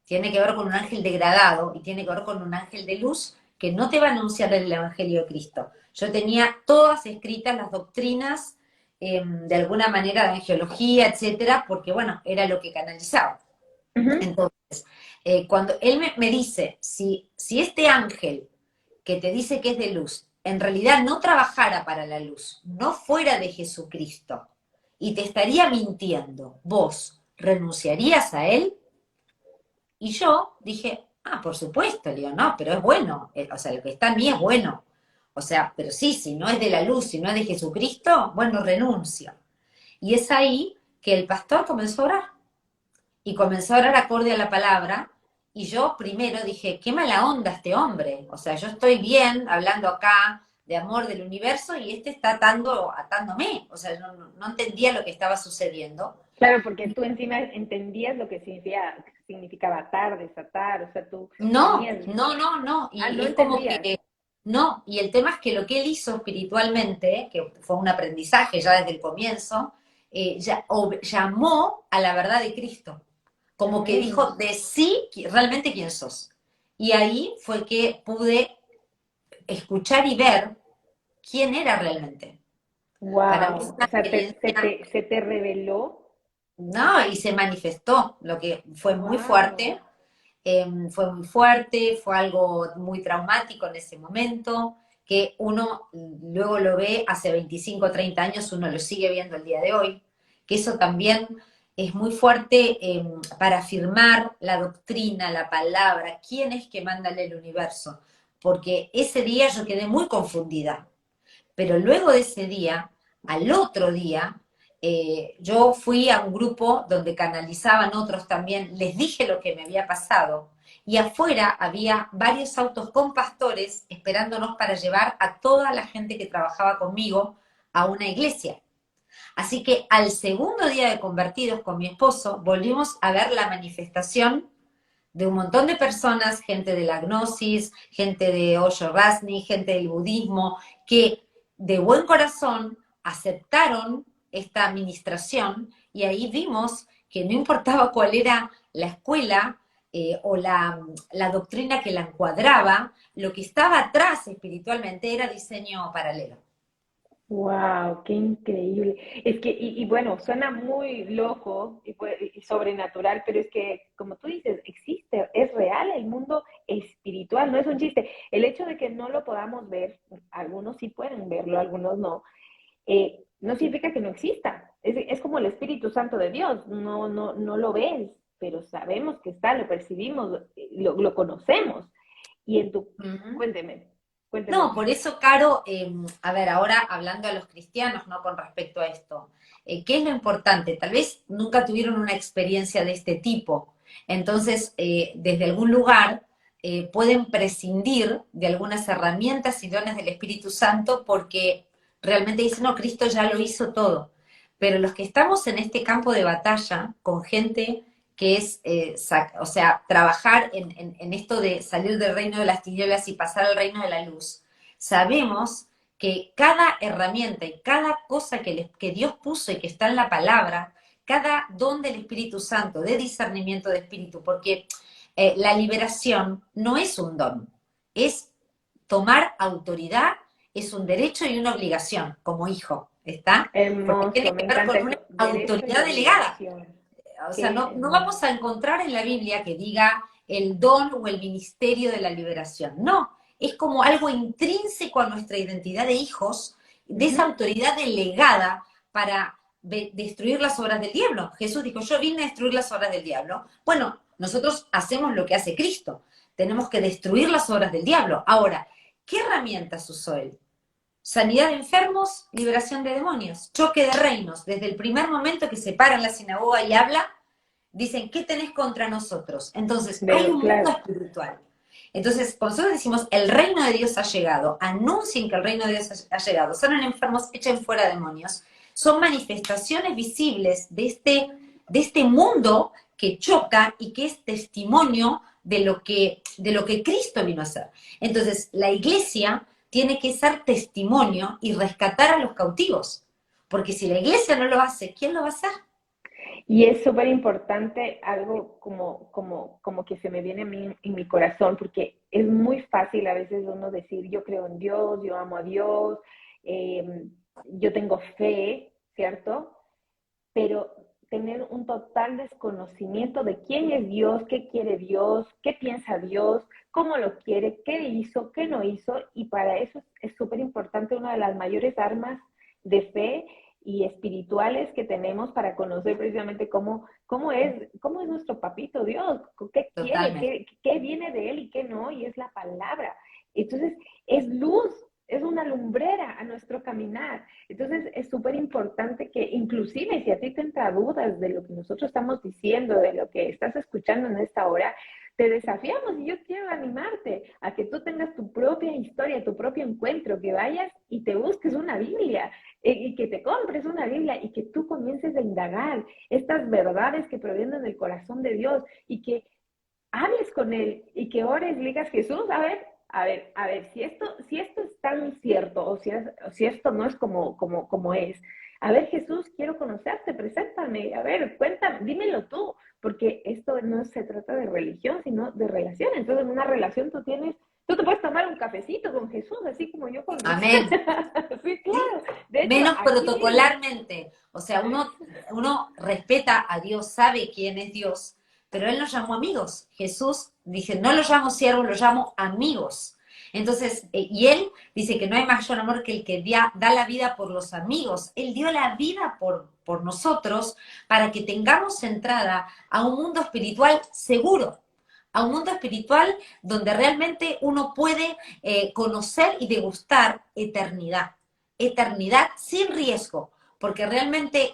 [SPEAKER 2] Tiene que ver con un ángel degradado y tiene que ver con un ángel de luz que no te va a anunciar el Evangelio de Cristo. Yo tenía todas escritas las doctrinas, de alguna manera, de angiología, etcétera, porque bueno, era lo que canalizaba.
[SPEAKER 1] Ujú.
[SPEAKER 2] Entonces, cuando él me dice, si este ángel que te dice que es de luz, en realidad no trabajara para la luz, no fuera de Jesucristo, y te estaría mintiendo, ¿vos renunciarías a él? Y yo dije, ah, por supuesto, le digo, no, pero es bueno, o sea, lo que está en mí es bueno. O sea, pero sí, si no es de la luz, si no es de Jesucristo, bueno, renuncio. Y es ahí que el pastor comenzó a orar y comenzó a orar acorde a la palabra. Y yo primero dije, qué mala onda este hombre. O sea, yo estoy bien hablando acá de amor del universo y este está atándome. O sea, yo no entendía lo que estaba sucediendo.
[SPEAKER 1] Claro, porque tú encima entendías lo que significaba atar, desatar, o sea, tú
[SPEAKER 2] No,
[SPEAKER 1] tenías,
[SPEAKER 2] no, no, no.
[SPEAKER 1] ah,
[SPEAKER 2] Y
[SPEAKER 1] no
[SPEAKER 2] es como
[SPEAKER 1] entendías.
[SPEAKER 2] que, no. Y el tema es que lo que él hizo espiritualmente, que fue un aprendizaje ya desde el comienzo, llamó a la verdad de Cristo. Como que
[SPEAKER 1] Mm.
[SPEAKER 2] dijo de sí realmente quién sos. Y ahí fue que pude escuchar y ver quién era realmente. Para mí es
[SPEAKER 1] Wow,
[SPEAKER 2] una
[SPEAKER 1] o sea,
[SPEAKER 2] experiencia,
[SPEAKER 1] se te reveló.
[SPEAKER 2] no, y se manifestó, lo que
[SPEAKER 1] Wow.
[SPEAKER 2] fue muy fuerte, fue algo muy traumático en ese momento, que uno luego lo ve hace 25 o 30 años, uno lo sigue viendo el día de hoy, que eso también es muy fuerte para afirmar la doctrina, la palabra, quién es que manda en el universo, porque ese día yo quedé muy confundida, pero luego de ese día Al otro día, yo fui a un grupo donde canalizaban otros también, les dije lo que me había pasado, y afuera había varios autos con pastores esperándonos para llevar a toda la gente que trabajaba conmigo a una iglesia. Así que al segundo día de convertidos con mi esposo, volvimos a ver la manifestación de un montón de personas, gente de la gnosis, gente de Osho Rasni, gente del budismo, que de buen corazón aceptaron esta administración y ahí vimos que no importaba cuál era la escuela o la doctrina que la encuadraba, lo que estaba atrás espiritualmente era diseño paralelo.
[SPEAKER 1] Wow, qué increíble. Es que, y bueno, suena muy loco y sobrenatural, pero es que, como tú dices, existe, es real el mundo espiritual, no es un chiste. El hecho de que no lo podamos ver, algunos sí pueden verlo, algunos no, no significa que no exista. Es como el Espíritu Santo de Dios, no lo ves, pero sabemos que está, lo percibimos, lo conocemos. Y en tu,
[SPEAKER 2] Uh -huh.
[SPEAKER 1] cuénteme, cuénteme.
[SPEAKER 2] No, por eso, Caro, a ver, ahora hablando a los cristianos, ¿no? Con respecto a esto, ¿qué es lo importante? Tal vez nunca tuvieron una experiencia de este tipo, entonces, desde algún lugar pueden prescindir de algunas herramientas y dones del Espíritu Santo porque realmente dicen, no, Cristo ya lo hizo todo. Pero los que estamos en este campo de batalla con gente que es, o sea, trabajar en esto de salir del reino de las tinieblas y pasar al reino de la luz, sabemos que cada herramienta y cada cosa que Dios puso y que está en la palabra, cada don del Espíritu Santo, de discernimiento de espíritu, porque la liberación no es un don, es tomar autoridad, es un derecho y una obligación como hijo, ¿está? Porque tiene
[SPEAKER 1] Hermoso, me
[SPEAKER 2] que ver
[SPEAKER 1] encanta
[SPEAKER 2] con una
[SPEAKER 1] eso. Derecho y
[SPEAKER 2] autoridad delegada.
[SPEAKER 1] obligación.
[SPEAKER 2] O sea,
[SPEAKER 1] Qué
[SPEAKER 2] no
[SPEAKER 1] hermoso.
[SPEAKER 2] vamos a encontrar en la Biblia que diga el don o el ministerio de la liberación. No, es como algo intrínseco a nuestra identidad de hijos, de esa
[SPEAKER 1] Ujú.
[SPEAKER 2] autoridad delegada para destruir las obras del diablo. Jesús dijo, yo vine a destruir las obras del diablo. Bueno, nosotros hacemos lo que hace Cristo. Tenemos que destruir las obras del diablo. Ahora, ¿qué herramientas usó él? Sanidad de enfermos, liberación de demonios, choque de reinos. Desde el primer momento que se para en la sinagoga y habla, dicen, ¿qué tenés contra nosotros? Entonces, hay un mundo
[SPEAKER 1] Claro.
[SPEAKER 2] espiritual. Entonces, cuando nosotros decimos, el reino de Dios ha llegado, anuncien que el reino de Dios ha llegado, sanen enfermos, echen fuera demonios, son manifestaciones visibles de este mundo que choca y que es testimonio de lo que Cristo vino a hacer. Entonces, la iglesia tiene que ser testimonio y rescatar a los cautivos. Porque si la iglesia no lo hace, ¿quién lo va a hacer?
[SPEAKER 1] Y es súper importante algo como que se me viene a mí en mi corazón, porque es muy fácil a veces uno decir, yo creo en Dios, yo amo a Dios, eh, yo tengo fe, ¿cierto? Pero tener un total desconocimiento de quién es Dios, qué quiere Dios, qué piensa Dios, cómo lo quiere, qué hizo, qué no hizo, y para eso es súper importante una de las mayores armas de fe y espirituales que tenemos para conocer precisamente cómo es nuestro papito Dios, qué quiere,
[SPEAKER 2] Totalmente.
[SPEAKER 1] qué viene de él y qué no, y es la palabra. Entonces, es luz, es una lumbrera a nuestro caminar. Entonces es súper importante que inclusive si a ti te entra dudas de lo que nosotros estamos diciendo, de lo que estás escuchando en esta hora, te desafiamos y yo quiero animarte a que tú tengas tu propia historia, tu propio encuentro, que vayas y te busques una Biblia y que te compres una Biblia y que tú comiences a indagar estas verdades que provienen del corazón de Dios y que hables con él y que ores, le digas, Jesús, si esto es tan cierto o si esto no es como es, a ver, Jesús, quiero conocerte, preséntame, a ver, cuéntame, dímelo tú, porque esto no se trata de religión, sino de relación. Entonces, en una relación tú te puedes tomar un cafecito con Jesús, así como yo con
[SPEAKER 2] Amén.
[SPEAKER 1] sí,
[SPEAKER 2] ¿Sí?
[SPEAKER 1] claro. De hecho,
[SPEAKER 2] Menos
[SPEAKER 1] aquí mismo.
[SPEAKER 2] protocolarmente. O sea, uno respeta a Dios, sabe quién es Dios, pero Él nos llamó amigos. Jesús dice, no lo llamo siervos, lo llamo amigos. Entonces, y Él dice que no hay mayor amor que el que da la vida por los amigos. Él dio la vida por nosotros para que tengamos entrada a un mundo espiritual seguro, a un mundo espiritual donde realmente uno puede conocer y degustar eternidad. eternidad sin riesgo, porque realmente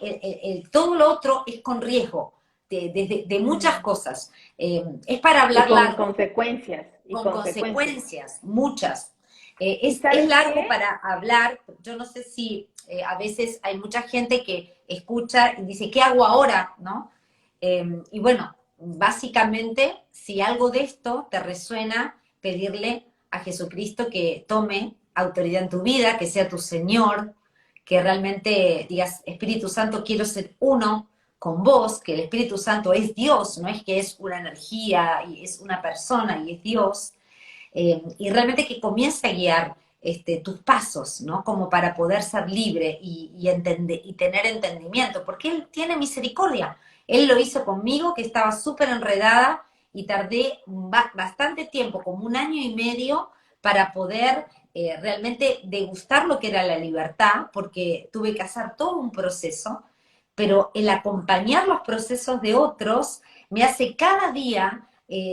[SPEAKER 2] todo lo otro es con riesgo de muchas cosas. Es para
[SPEAKER 1] Y
[SPEAKER 2] hablar
[SPEAKER 1] con
[SPEAKER 2] largo,
[SPEAKER 1] consecuencias, y
[SPEAKER 2] con
[SPEAKER 1] consecuencias.
[SPEAKER 2] consecuencias, muchas.
[SPEAKER 1] ¿Y
[SPEAKER 2] Es
[SPEAKER 1] sabes
[SPEAKER 2] largo
[SPEAKER 1] qué?
[SPEAKER 2] para hablar, yo no sé si a veces hay mucha gente que escucha y dice, ¿qué hago ahora? ¿No? Y bueno, básicamente, si algo de esto te resuena, pedirle a Jesucristo que tome autoridad en tu vida, que sea tu Señor, que realmente digas, Espíritu Santo, quiero ser uno con vos, que el Espíritu Santo es Dios, no es que es una energía y es una persona y es Dios, y realmente que comience a guiar tus pasos, ¿no? Como para poder ser libre y tener entendimiento, porque Él tiene misericordia. Él lo hizo conmigo, que estaba súper enredada y tardé bastante tiempo, como 1 año y medio, para poder realmente degustar lo que era la libertad, porque tuve que hacer todo un proceso, pero el acompañar los procesos de otros me hace cada día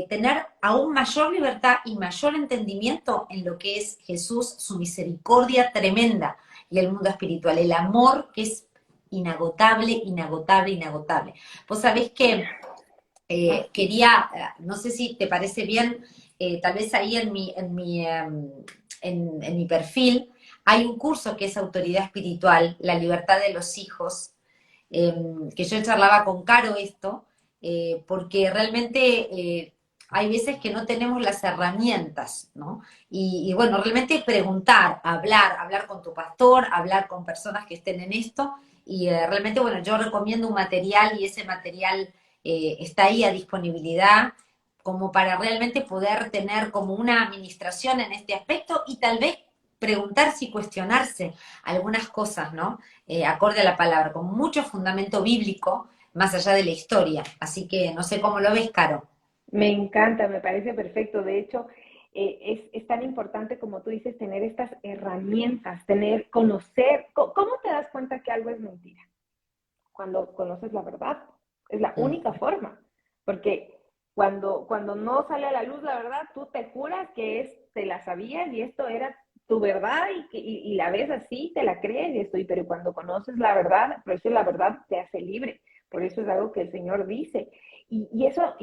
[SPEAKER 2] tener aún mayor libertad y mayor entendimiento en lo que es Jesús, su misericordia tremenda y el mundo espiritual, el amor que es inagotable, inagotable, inagotable. Vos sabés que quería, no sé si te parece bien, tal vez ahí en mi perfil hay un curso que es Autoridad Espiritual, la libertad de los hijos, que yo charlaba con Caro esto, porque realmente hay veces que no tenemos las herramientas, ¿no? Y bueno, realmente preguntar, hablar con tu pastor, hablar con personas que estén en esto, y realmente, bueno, yo recomiendo un material y ese material está ahí a disponibilidad como para realmente poder tener como una administración en este aspecto y tal vez preguntarse y cuestionarse algunas cosas, ¿no? Acorde a la palabra, con mucho fundamento bíblico, más allá de la historia. Así que no sé cómo lo ves, Caro.
[SPEAKER 1] Me encanta, me parece perfecto. De hecho, es tan importante como tú dices, tener estas herramientas, conocer. ¿Cómo te das cuenta que algo es mentira? Cuando conoces la verdad. Es la
[SPEAKER 2] Mm.
[SPEAKER 1] única forma. Porque cuando no sale a la luz la verdad, tú te juras que te la sabías y esto era tu verdad y la ves así, te la crees y estoy, pero cuando conoces la verdad, por eso la verdad te hace libre. Por eso es algo que el Señor dice. Y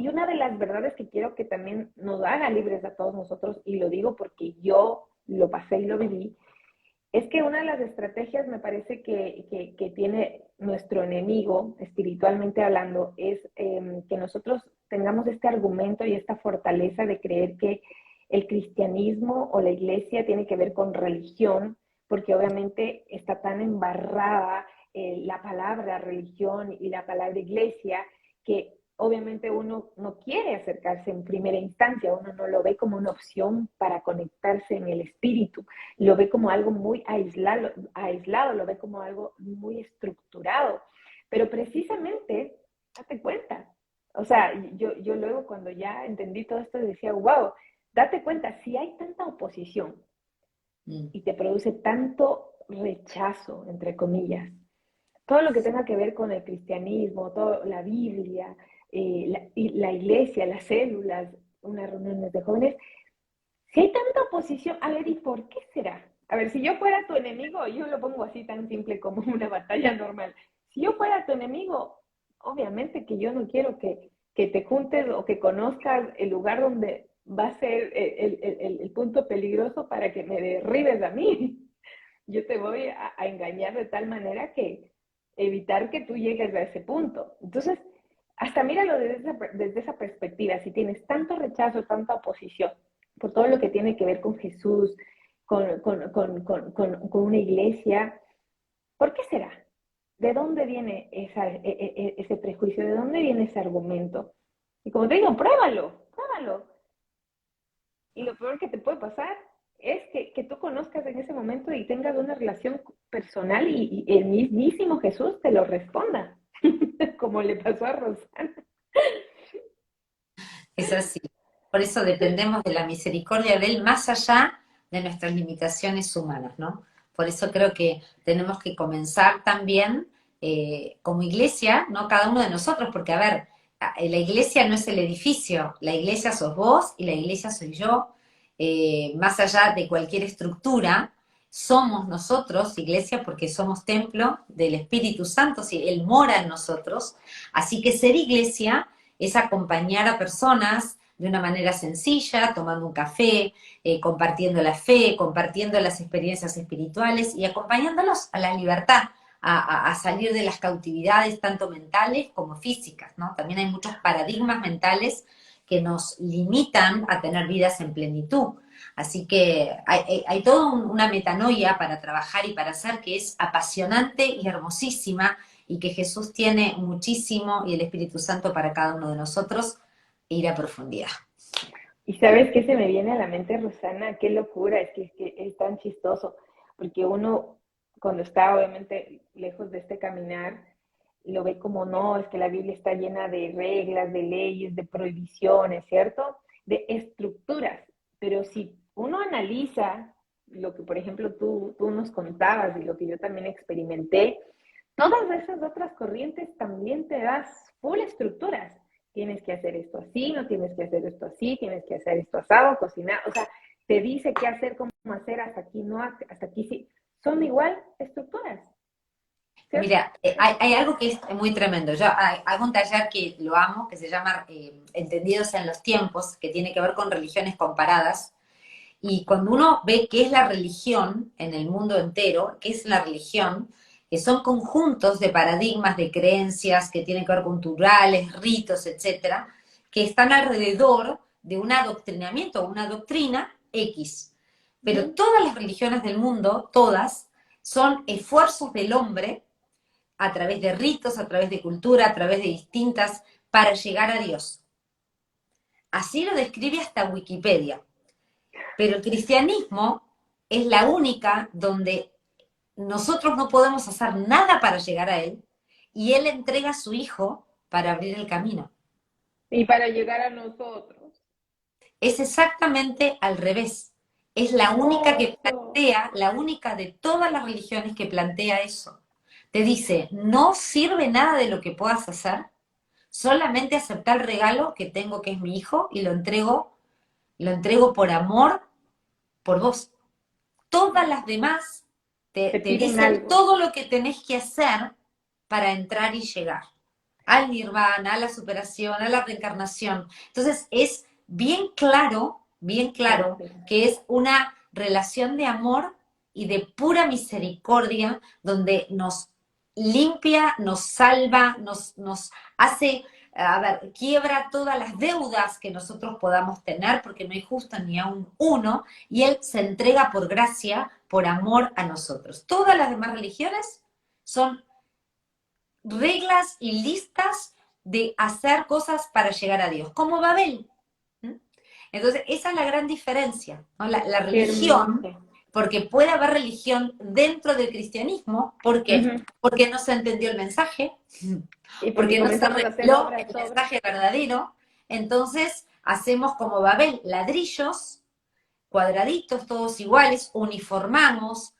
[SPEAKER 1] una de las verdades que quiero que también nos haga libres a todos nosotros, y lo digo porque yo lo pasé y lo viví, es que una de las estrategias me parece que tiene nuestro enemigo, espiritualmente hablando, es que nosotros tengamos este argumento y esta fortaleza de creer que el cristianismo o la iglesia tiene que ver con religión, porque obviamente está tan embarrada la palabra religión y la palabra iglesia que obviamente uno no quiere acercarse en primera instancia, uno no lo ve como una opción para conectarse en el espíritu, lo ve como algo muy aislado, lo ve como algo muy estructurado. Pero precisamente, date cuenta, o sea, yo luego cuando ya entendí todo esto decía, wow, date cuenta, si hay tanta oposición
[SPEAKER 2] Mm.
[SPEAKER 1] y te produce tanto rechazo, entre comillas, todo lo que tenga que ver con el cristianismo, todo, la Biblia, la iglesia, las células, unas reuniones de jóvenes, si hay tanta oposición, a ver, ¿y por qué será? A ver, si yo fuera tu enemigo, yo lo pongo así tan simple como una batalla normal. Si yo fuera tu enemigo, obviamente que yo no quiero que te juntes o que conozcas el lugar donde va a ser el punto peligroso para que me derribes a mí. Yo te voy a engañar de tal manera que evitar que tú llegues a ese punto. Entonces, hasta míralo desde esa perspectiva. Si tienes tanto rechazo, tanta oposición por todo lo que tiene que ver con Jesús, con una iglesia, ¿por qué será? ¿De dónde viene ese prejuicio? ¿De dónde viene ese argumento? Y como te digo, pruébalo, pruébalo. Y lo peor que te puede pasar es que tú conozcas en ese momento y tengas una relación personal y el mismísimo Jesús te lo responda, como le pasó a Rosana.
[SPEAKER 2] Es así. Por eso dependemos de la misericordia de Él más allá de nuestras limitaciones humanas, ¿no? Por eso creo que tenemos que comenzar también como iglesia, ¿no? Cada uno de nosotros, porque a ver, la iglesia no es el edificio, la iglesia sos vos y la iglesia soy yo, más allá de cualquier estructura, somos nosotros, iglesia, porque somos templo del Espíritu Santo, si Él mora en nosotros. Así que ser iglesia es acompañar a personas de una manera sencilla, tomando un café, compartiendo la fe, compartiendo las experiencias espirituales y acompañándolos a la libertad, a salir de las cautividades tanto mentales como físicas, ¿no? También hay muchos paradigmas mentales que nos limitan a tener vidas en plenitud. Así que hay toda una metanoia para trabajar y para hacer que es apasionante y hermosísima y que Jesús tiene muchísimo y el Espíritu Santo para cada uno de nosotros ir a profundidad.
[SPEAKER 1] Y sabes qué se me viene a la mente, Rosana, qué locura, es que es tan chistoso, porque uno cuando está obviamente lejos de este caminar, lo ve como no, es que la Biblia está llena de reglas, de leyes, de prohibiciones, ¿cierto? De estructuras. Pero si uno analiza lo que, por ejemplo, tú nos contabas y lo que yo también experimenté, todas esas otras corrientes también te das full estructuras. Tienes que hacer esto así, no tienes que hacer esto así, tienes que hacer esto asado, cocinar, o sea, te dice qué hacer, cómo hacer, hasta aquí no, hasta aquí sí. Son igual estructuras, ¿cierto?
[SPEAKER 2] Mira, hay algo que es muy tremendo. Yo hago un taller que lo amo, que se llama Entendidos en los Tiempos, que tiene que ver con religiones comparadas. Y cuando uno ve qué es la religión en el mundo entero, qué es la religión, que son conjuntos de paradigmas, de creencias que tienen que ver con culturales, ritos, etcétera, que están alrededor de un adoctrinamiento, una doctrina X. Pero todas las religiones del mundo, todas, son esfuerzos del hombre a través de ritos, a través de cultura, a través de distintas, para llegar a Dios. Así lo describe hasta Wikipedia. Pero el cristianismo es la única donde nosotros no podemos hacer nada para llegar a Él y Él entrega a su Hijo para abrir el camino.
[SPEAKER 1] Y para llegar a nosotros.
[SPEAKER 2] Es exactamente al revés. Es la única que
[SPEAKER 1] Hermoso.
[SPEAKER 2] plantea, la única de todas las religiones que plantea eso. Te dice, no sirve nada de lo que puedas hacer, solamente aceptar el regalo que tengo, que es mi hijo, y lo entrego por amor, por vos. Todas las demás
[SPEAKER 1] Te
[SPEAKER 2] te
[SPEAKER 1] piden
[SPEAKER 2] dicen
[SPEAKER 1] algo.
[SPEAKER 2] todo lo que tenés que hacer para entrar y llegar al nirvana, a la superación, a la reencarnación. Entonces es bien claro que es una relación de amor y de pura misericordia donde nos limpia, nos salva, nos hace, a ver, quiebra todas las deudas que nosotros podamos tener, porque no hay justo ni a un uno, y Él se entrega por gracia, por amor a nosotros. Todas las demás religiones son reglas y listas de hacer cosas para llegar a Dios, como Babel. ¿Mm? Entonces, esa es la gran diferencia, ¿no? La
[SPEAKER 1] Qué
[SPEAKER 2] religión,
[SPEAKER 1] hermoso.
[SPEAKER 2] porque puede haber religión dentro del cristianismo, ¿por qué?
[SPEAKER 1] Ujú.
[SPEAKER 2] Porque no se entendió el mensaje,
[SPEAKER 1] Y porque
[SPEAKER 2] porque no se
[SPEAKER 1] comenzamos a hacer
[SPEAKER 2] reveló
[SPEAKER 1] obras
[SPEAKER 2] el
[SPEAKER 1] sobre.
[SPEAKER 2] mensaje verdadero, entonces hacemos como Babel, ladrillos, cuadraditos, todos iguales, uniformamos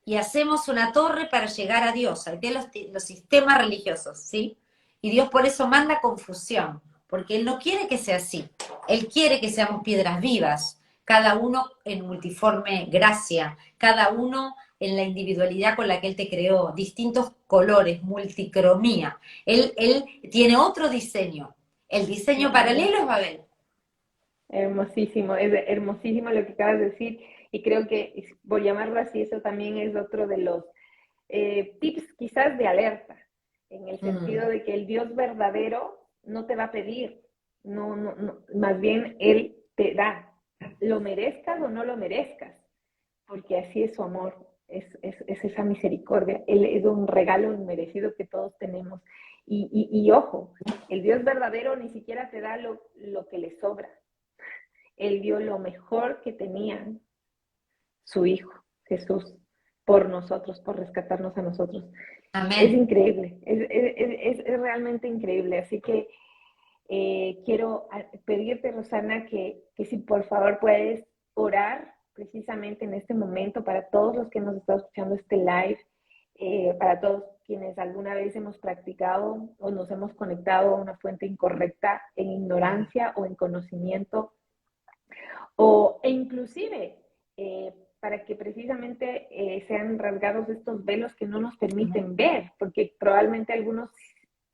[SPEAKER 2] y hacemos una torre para llegar a Dios. Ahí tienen los sistemas religiosos, ¿sí? Y Dios por eso manda confusión, porque Él no quiere que sea así. Él quiere que seamos piedras vivas, cada uno en multiforme gracia, cada uno en la individualidad con la que Él te creó, distintos colores, multicromía. Él tiene otro diseño. El diseño paralelo es Babel.
[SPEAKER 1] Hermosísimo, es hermosísimo lo que acabas de decir y creo que, por llamarlo así, eso también es otro de los tips quizás de alerta, en el sentido
[SPEAKER 2] Mm.
[SPEAKER 1] de que el Dios verdadero no te va a pedir, no, más bien Él te da, lo merezcas o no lo merezcas, porque así es su amor, es esa misericordia, Él es un regalo inmerecido que todos tenemos. Y ojo, el Dios verdadero ni siquiera te da lo que le sobra, Él dio lo mejor que tenía su Hijo, Jesús, por nosotros, por rescatarnos a nosotros. Es
[SPEAKER 2] Amén.
[SPEAKER 1] increíble, es realmente increíble. Así que quiero pedirte, Rosana, que si por favor puedes orar precisamente en este momento para todos los que nos están escuchando este live, para todos quienes alguna vez hemos practicado o nos hemos conectado a una fuente incorrecta en ignorancia o en conocimiento e inclusive para que precisamente sean rasgados estos velos que no nos permiten ver, porque probablemente algunos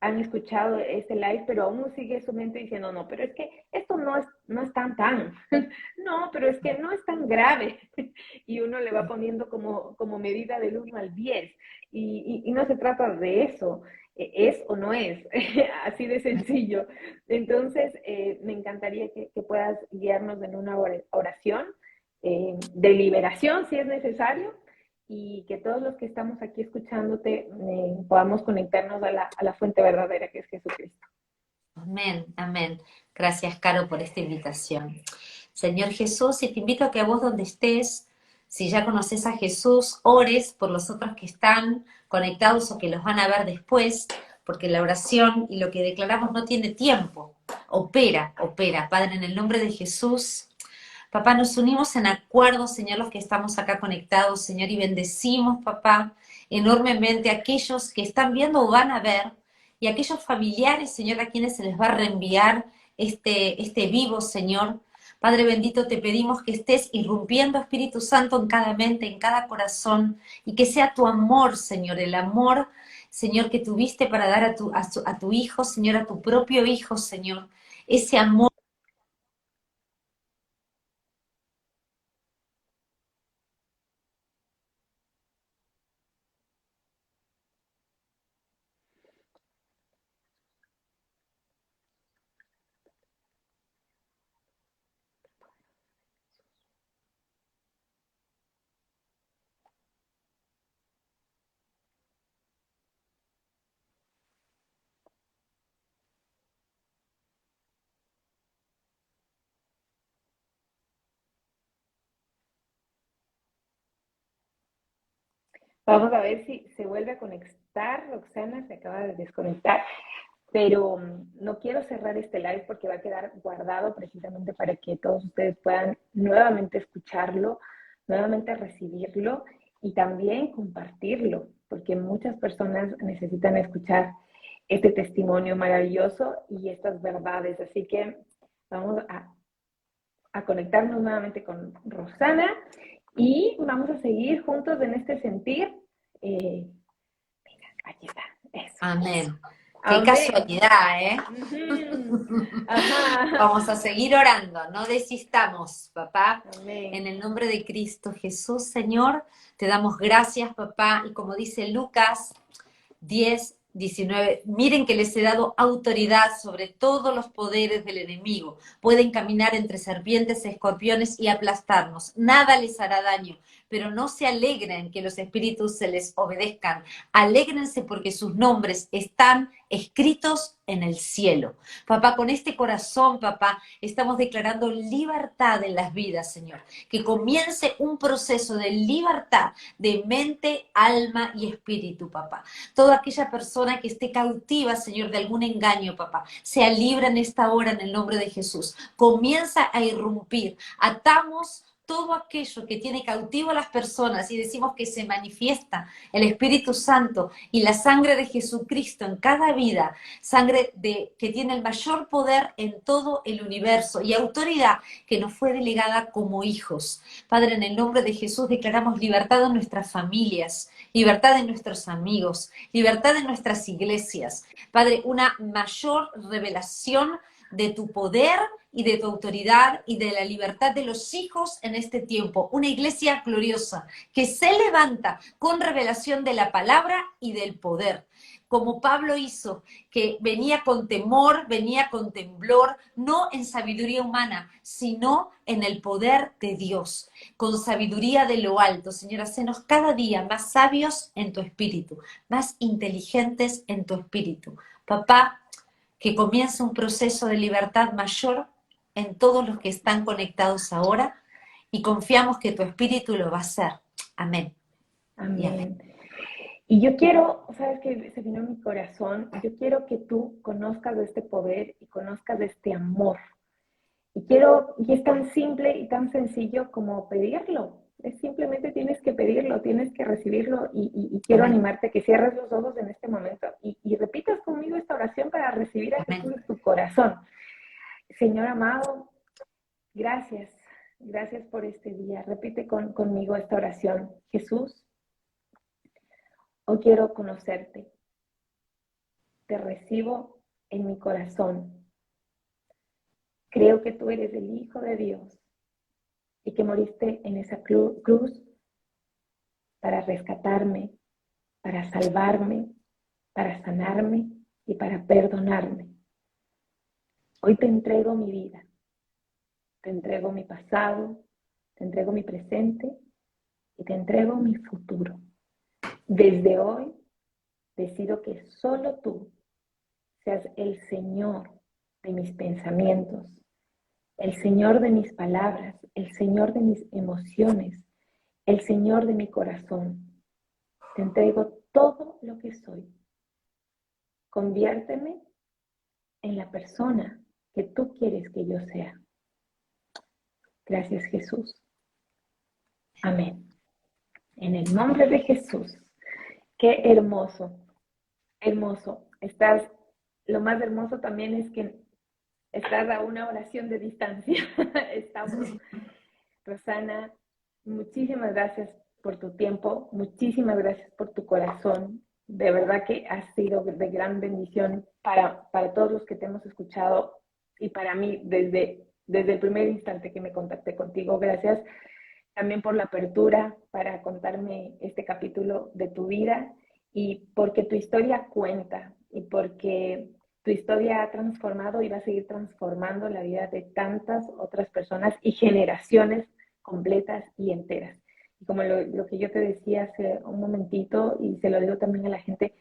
[SPEAKER 1] han escuchado este live, pero aún sigue su mente diciendo, no, pero es que esto no es tan, no, pero es que no es tan grave. Y uno le va poniendo como medida del 1 al 10. Y no se trata de eso, es o no es, así de sencillo. Entonces, me encantaría que puedas guiarnos en una oración de liberación, si es necesario, y que todos los que estamos aquí escuchándote podamos conectarnos a la fuente verdadera que es Jesucristo.
[SPEAKER 2] Amén, amén. Gracias, Caro, por esta invitación. Señor Jesús, y te invito a que a vos donde estés, si ya conoces a Jesús, ores por los otros que están conectados o que los van a ver después, porque la oración y lo que declaramos no tiene tiempo. Opera, opera. Padre, en el nombre de Jesús, papá, nos unimos en acuerdo, Señor, los que estamos acá conectados, Señor, y bendecimos, papá, enormemente a aquellos que están viendo o van a ver, y a aquellos familiares, Señor, a quienes se les va a reenviar este vivo, Señor. Padre bendito, te pedimos que estés irrumpiendo, Espíritu Santo, en cada mente, en cada corazón, y que sea tu amor, Señor, el amor, Señor, que tuviste para dar a tu Hijo, Señor, a tu propio Hijo, Señor, ese amor.
[SPEAKER 1] Vamos a ver si se vuelve a conectar. Roxana se acaba de desconectar, pero no quiero cerrar este live porque va a quedar guardado precisamente para que todos ustedes puedan nuevamente escucharlo, nuevamente recibirlo y también compartirlo, porque muchas personas necesitan escuchar este testimonio maravilloso y estas verdades. Así que vamos a conectarnos nuevamente con Roxana y vamos a seguir juntos en este sentir. Mira, aquí está. Eso.
[SPEAKER 2] Amén. Qué
[SPEAKER 1] Amén.
[SPEAKER 2] casualidad, ¿eh?
[SPEAKER 1] Uh-huh. Ajá.
[SPEAKER 2] Vamos a seguir orando, no desistamos, papá. En
[SPEAKER 1] Amén.
[SPEAKER 2] el nombre de Cristo Jesús, Señor, te damos gracias, papá. Y como dice Lucas 10:19, miren que les he dado autoridad sobre todos los poderes del enemigo. Pueden caminar entre serpientes, escorpiones y aplastarnos. Nada les hará daño, pero no se alegren que los espíritus se les obedezcan. Alégrense porque sus nombres están escritos en el cielo. Papá, con este corazón, papá, estamos declarando libertad en las vidas, Señor. Que comience un proceso de libertad de mente, alma y espíritu, papá. Toda aquella persona que esté cautiva, Señor, de algún engaño, papá, sea libre en esta hora en el nombre de Jesús. Comienza a irrumpir. Atamos todo aquello que tiene cautivo a las personas y decimos que se manifiesta el Espíritu Santo y la sangre de Jesucristo en cada vida, sangre que tiene el mayor poder en todo el universo y autoridad que nos fue delegada como hijos. Padre, en el nombre de Jesús declaramos libertad en nuestras familias, libertad en nuestros amigos, libertad en nuestras iglesias. Padre, una mayor revelación de tu poder y de tu autoridad y de la libertad de los hijos en este tiempo. Una iglesia gloriosa que se levanta con revelación de la palabra y del poder. Como Pablo hizo, que venía con temor, venía con temblor, no en sabiduría humana, sino en el poder de Dios, con sabiduría de lo alto. Señor, hacenos cada día más sabios en tu espíritu, más inteligentes en tu espíritu. Papá, que comience un proceso de libertad mayor en todos los que están conectados ahora y confiamos que tu espíritu lo va a hacer. Amén. Y amén.
[SPEAKER 1] Amén. Y yo quiero, sabes que se vino a mi corazón, yo quiero que tú conozcas de este poder y conozcas de este amor. Y es tan simple y tan sencillo como pedirlo. Es simplemente tienes que pedirlo, tienes que recibirlo y quiero
[SPEAKER 2] Amén.
[SPEAKER 1] animarte a que cierres los ojos en este momento y repitas conmigo esta oración para recibir a Jesús
[SPEAKER 2] Amén.
[SPEAKER 1] en tu corazón. Señor amado, gracias. Gracias por este día. Repite conmigo esta oración. Jesús, hoy quiero conocerte. Te recibo en mi corazón. Creo que tú eres el Hijo de Dios y que moriste en esa cruz para rescatarme, para salvarme, para sanarme y para perdonarme. Hoy te entrego mi vida, te entrego mi pasado, te entrego mi presente y te entrego mi futuro. Desde hoy decido que solo tú seas el Señor de mis pensamientos, el Señor de mis palabras, el Señor de mis emociones, el Señor de mi corazón. Te entrego todo lo que soy. Conviérteme en la persona que tú quieres que yo sea. Gracias, Jesús. Amén. En el nombre de Jesús. Qué hermoso, hermoso. Lo más hermoso también es que estás a una oración de distancia. Estamos, Rosana, muchísimas gracias por tu tiempo, muchísimas gracias por tu corazón. De verdad que has sido de gran bendición para todos los que te hemos escuchado y para mí desde el primer instante que me contacté contigo. Gracias también por la apertura para contarme este capítulo de tu vida y porque tu historia cuenta y porque tu historia ha transformado y va a seguir transformando la vida de tantas otras personas y generaciones completas y enteras. Y como lo que yo te decía hace un momentito, y se lo digo también a la gente,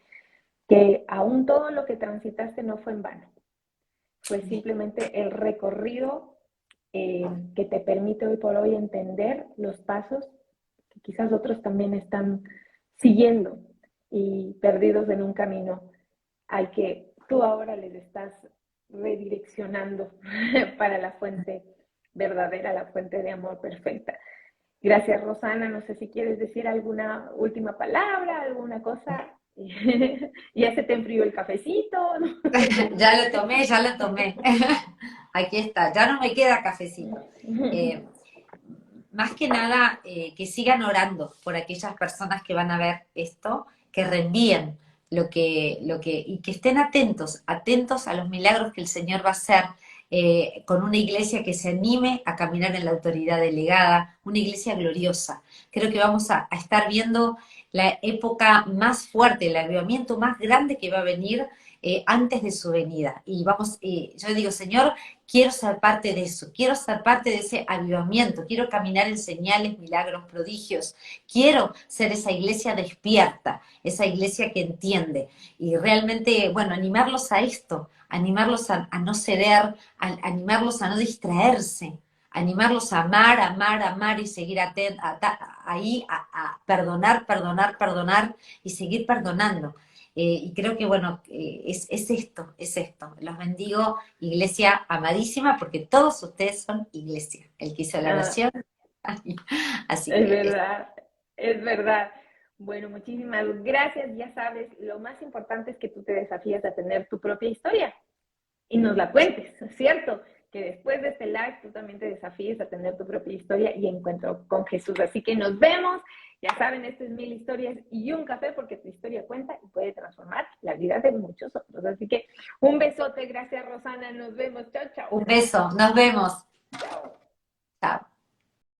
[SPEAKER 1] que aún todo lo que transitaste no fue en vano. Fue simplemente el recorrido que te permite hoy por hoy entender los pasos que quizás otros también están siguiendo y perdidos en un camino al que tú ahora les estás redireccionando para la fuente verdadera, la fuente de amor perfecta. Gracias, Rosana. No sé si quieres decir alguna última palabra, alguna cosa. Ya se te enfrió el cafecito, ¿no?
[SPEAKER 2] Ya lo tomé, ya lo tomé. Aquí está, ya no me queda cafecito. Más que nada, que sigan orando por aquellas personas que van a ver esto, que reenvíen y que estén atentos, atentos a los milagros que el Señor va a hacer, con una iglesia que se anime a caminar en la autoridad delegada, una iglesia gloriosa. Creo que vamos a estar viendo la época más fuerte, el avivamiento más grande que va a venir antes de su venida. Y yo digo, Señor, quiero ser parte de eso, quiero ser parte de ese avivamiento, quiero caminar en señales, milagros, prodigios, quiero ser esa iglesia despierta, esa iglesia que entiende. Y realmente, bueno, animarlos a esto, animarlos a no ceder, animarlos a no distraerse, animarlos a amar, amar, amar y seguir ahí a perdonar, perdonar, perdonar y seguir perdonando. Y creo que, bueno, es esto, es esto. Los bendigo, iglesia amadísima, porque todos ustedes son iglesia. El que hizo la oración. Así
[SPEAKER 1] Es
[SPEAKER 2] que
[SPEAKER 1] verdad, es verdad. Bueno, muchísimas gracias. Ya sabes, lo más importante es que tú te desafíes a tener tu propia historia y nos la cuentes, ¿cierto? Que después de este live tú también te desafíes a tener tu propia historia y encuentro con Jesús. Así que nos vemos. Ya saben, esto es 1000 historias y un café, porque tu historia cuenta y puede transformar la vida de muchos otros. Así que un besote. Gracias, Rosana. Nos vemos. Chao, chao.
[SPEAKER 2] un beso, nos vemos.
[SPEAKER 1] Chao.
[SPEAKER 2] Chao.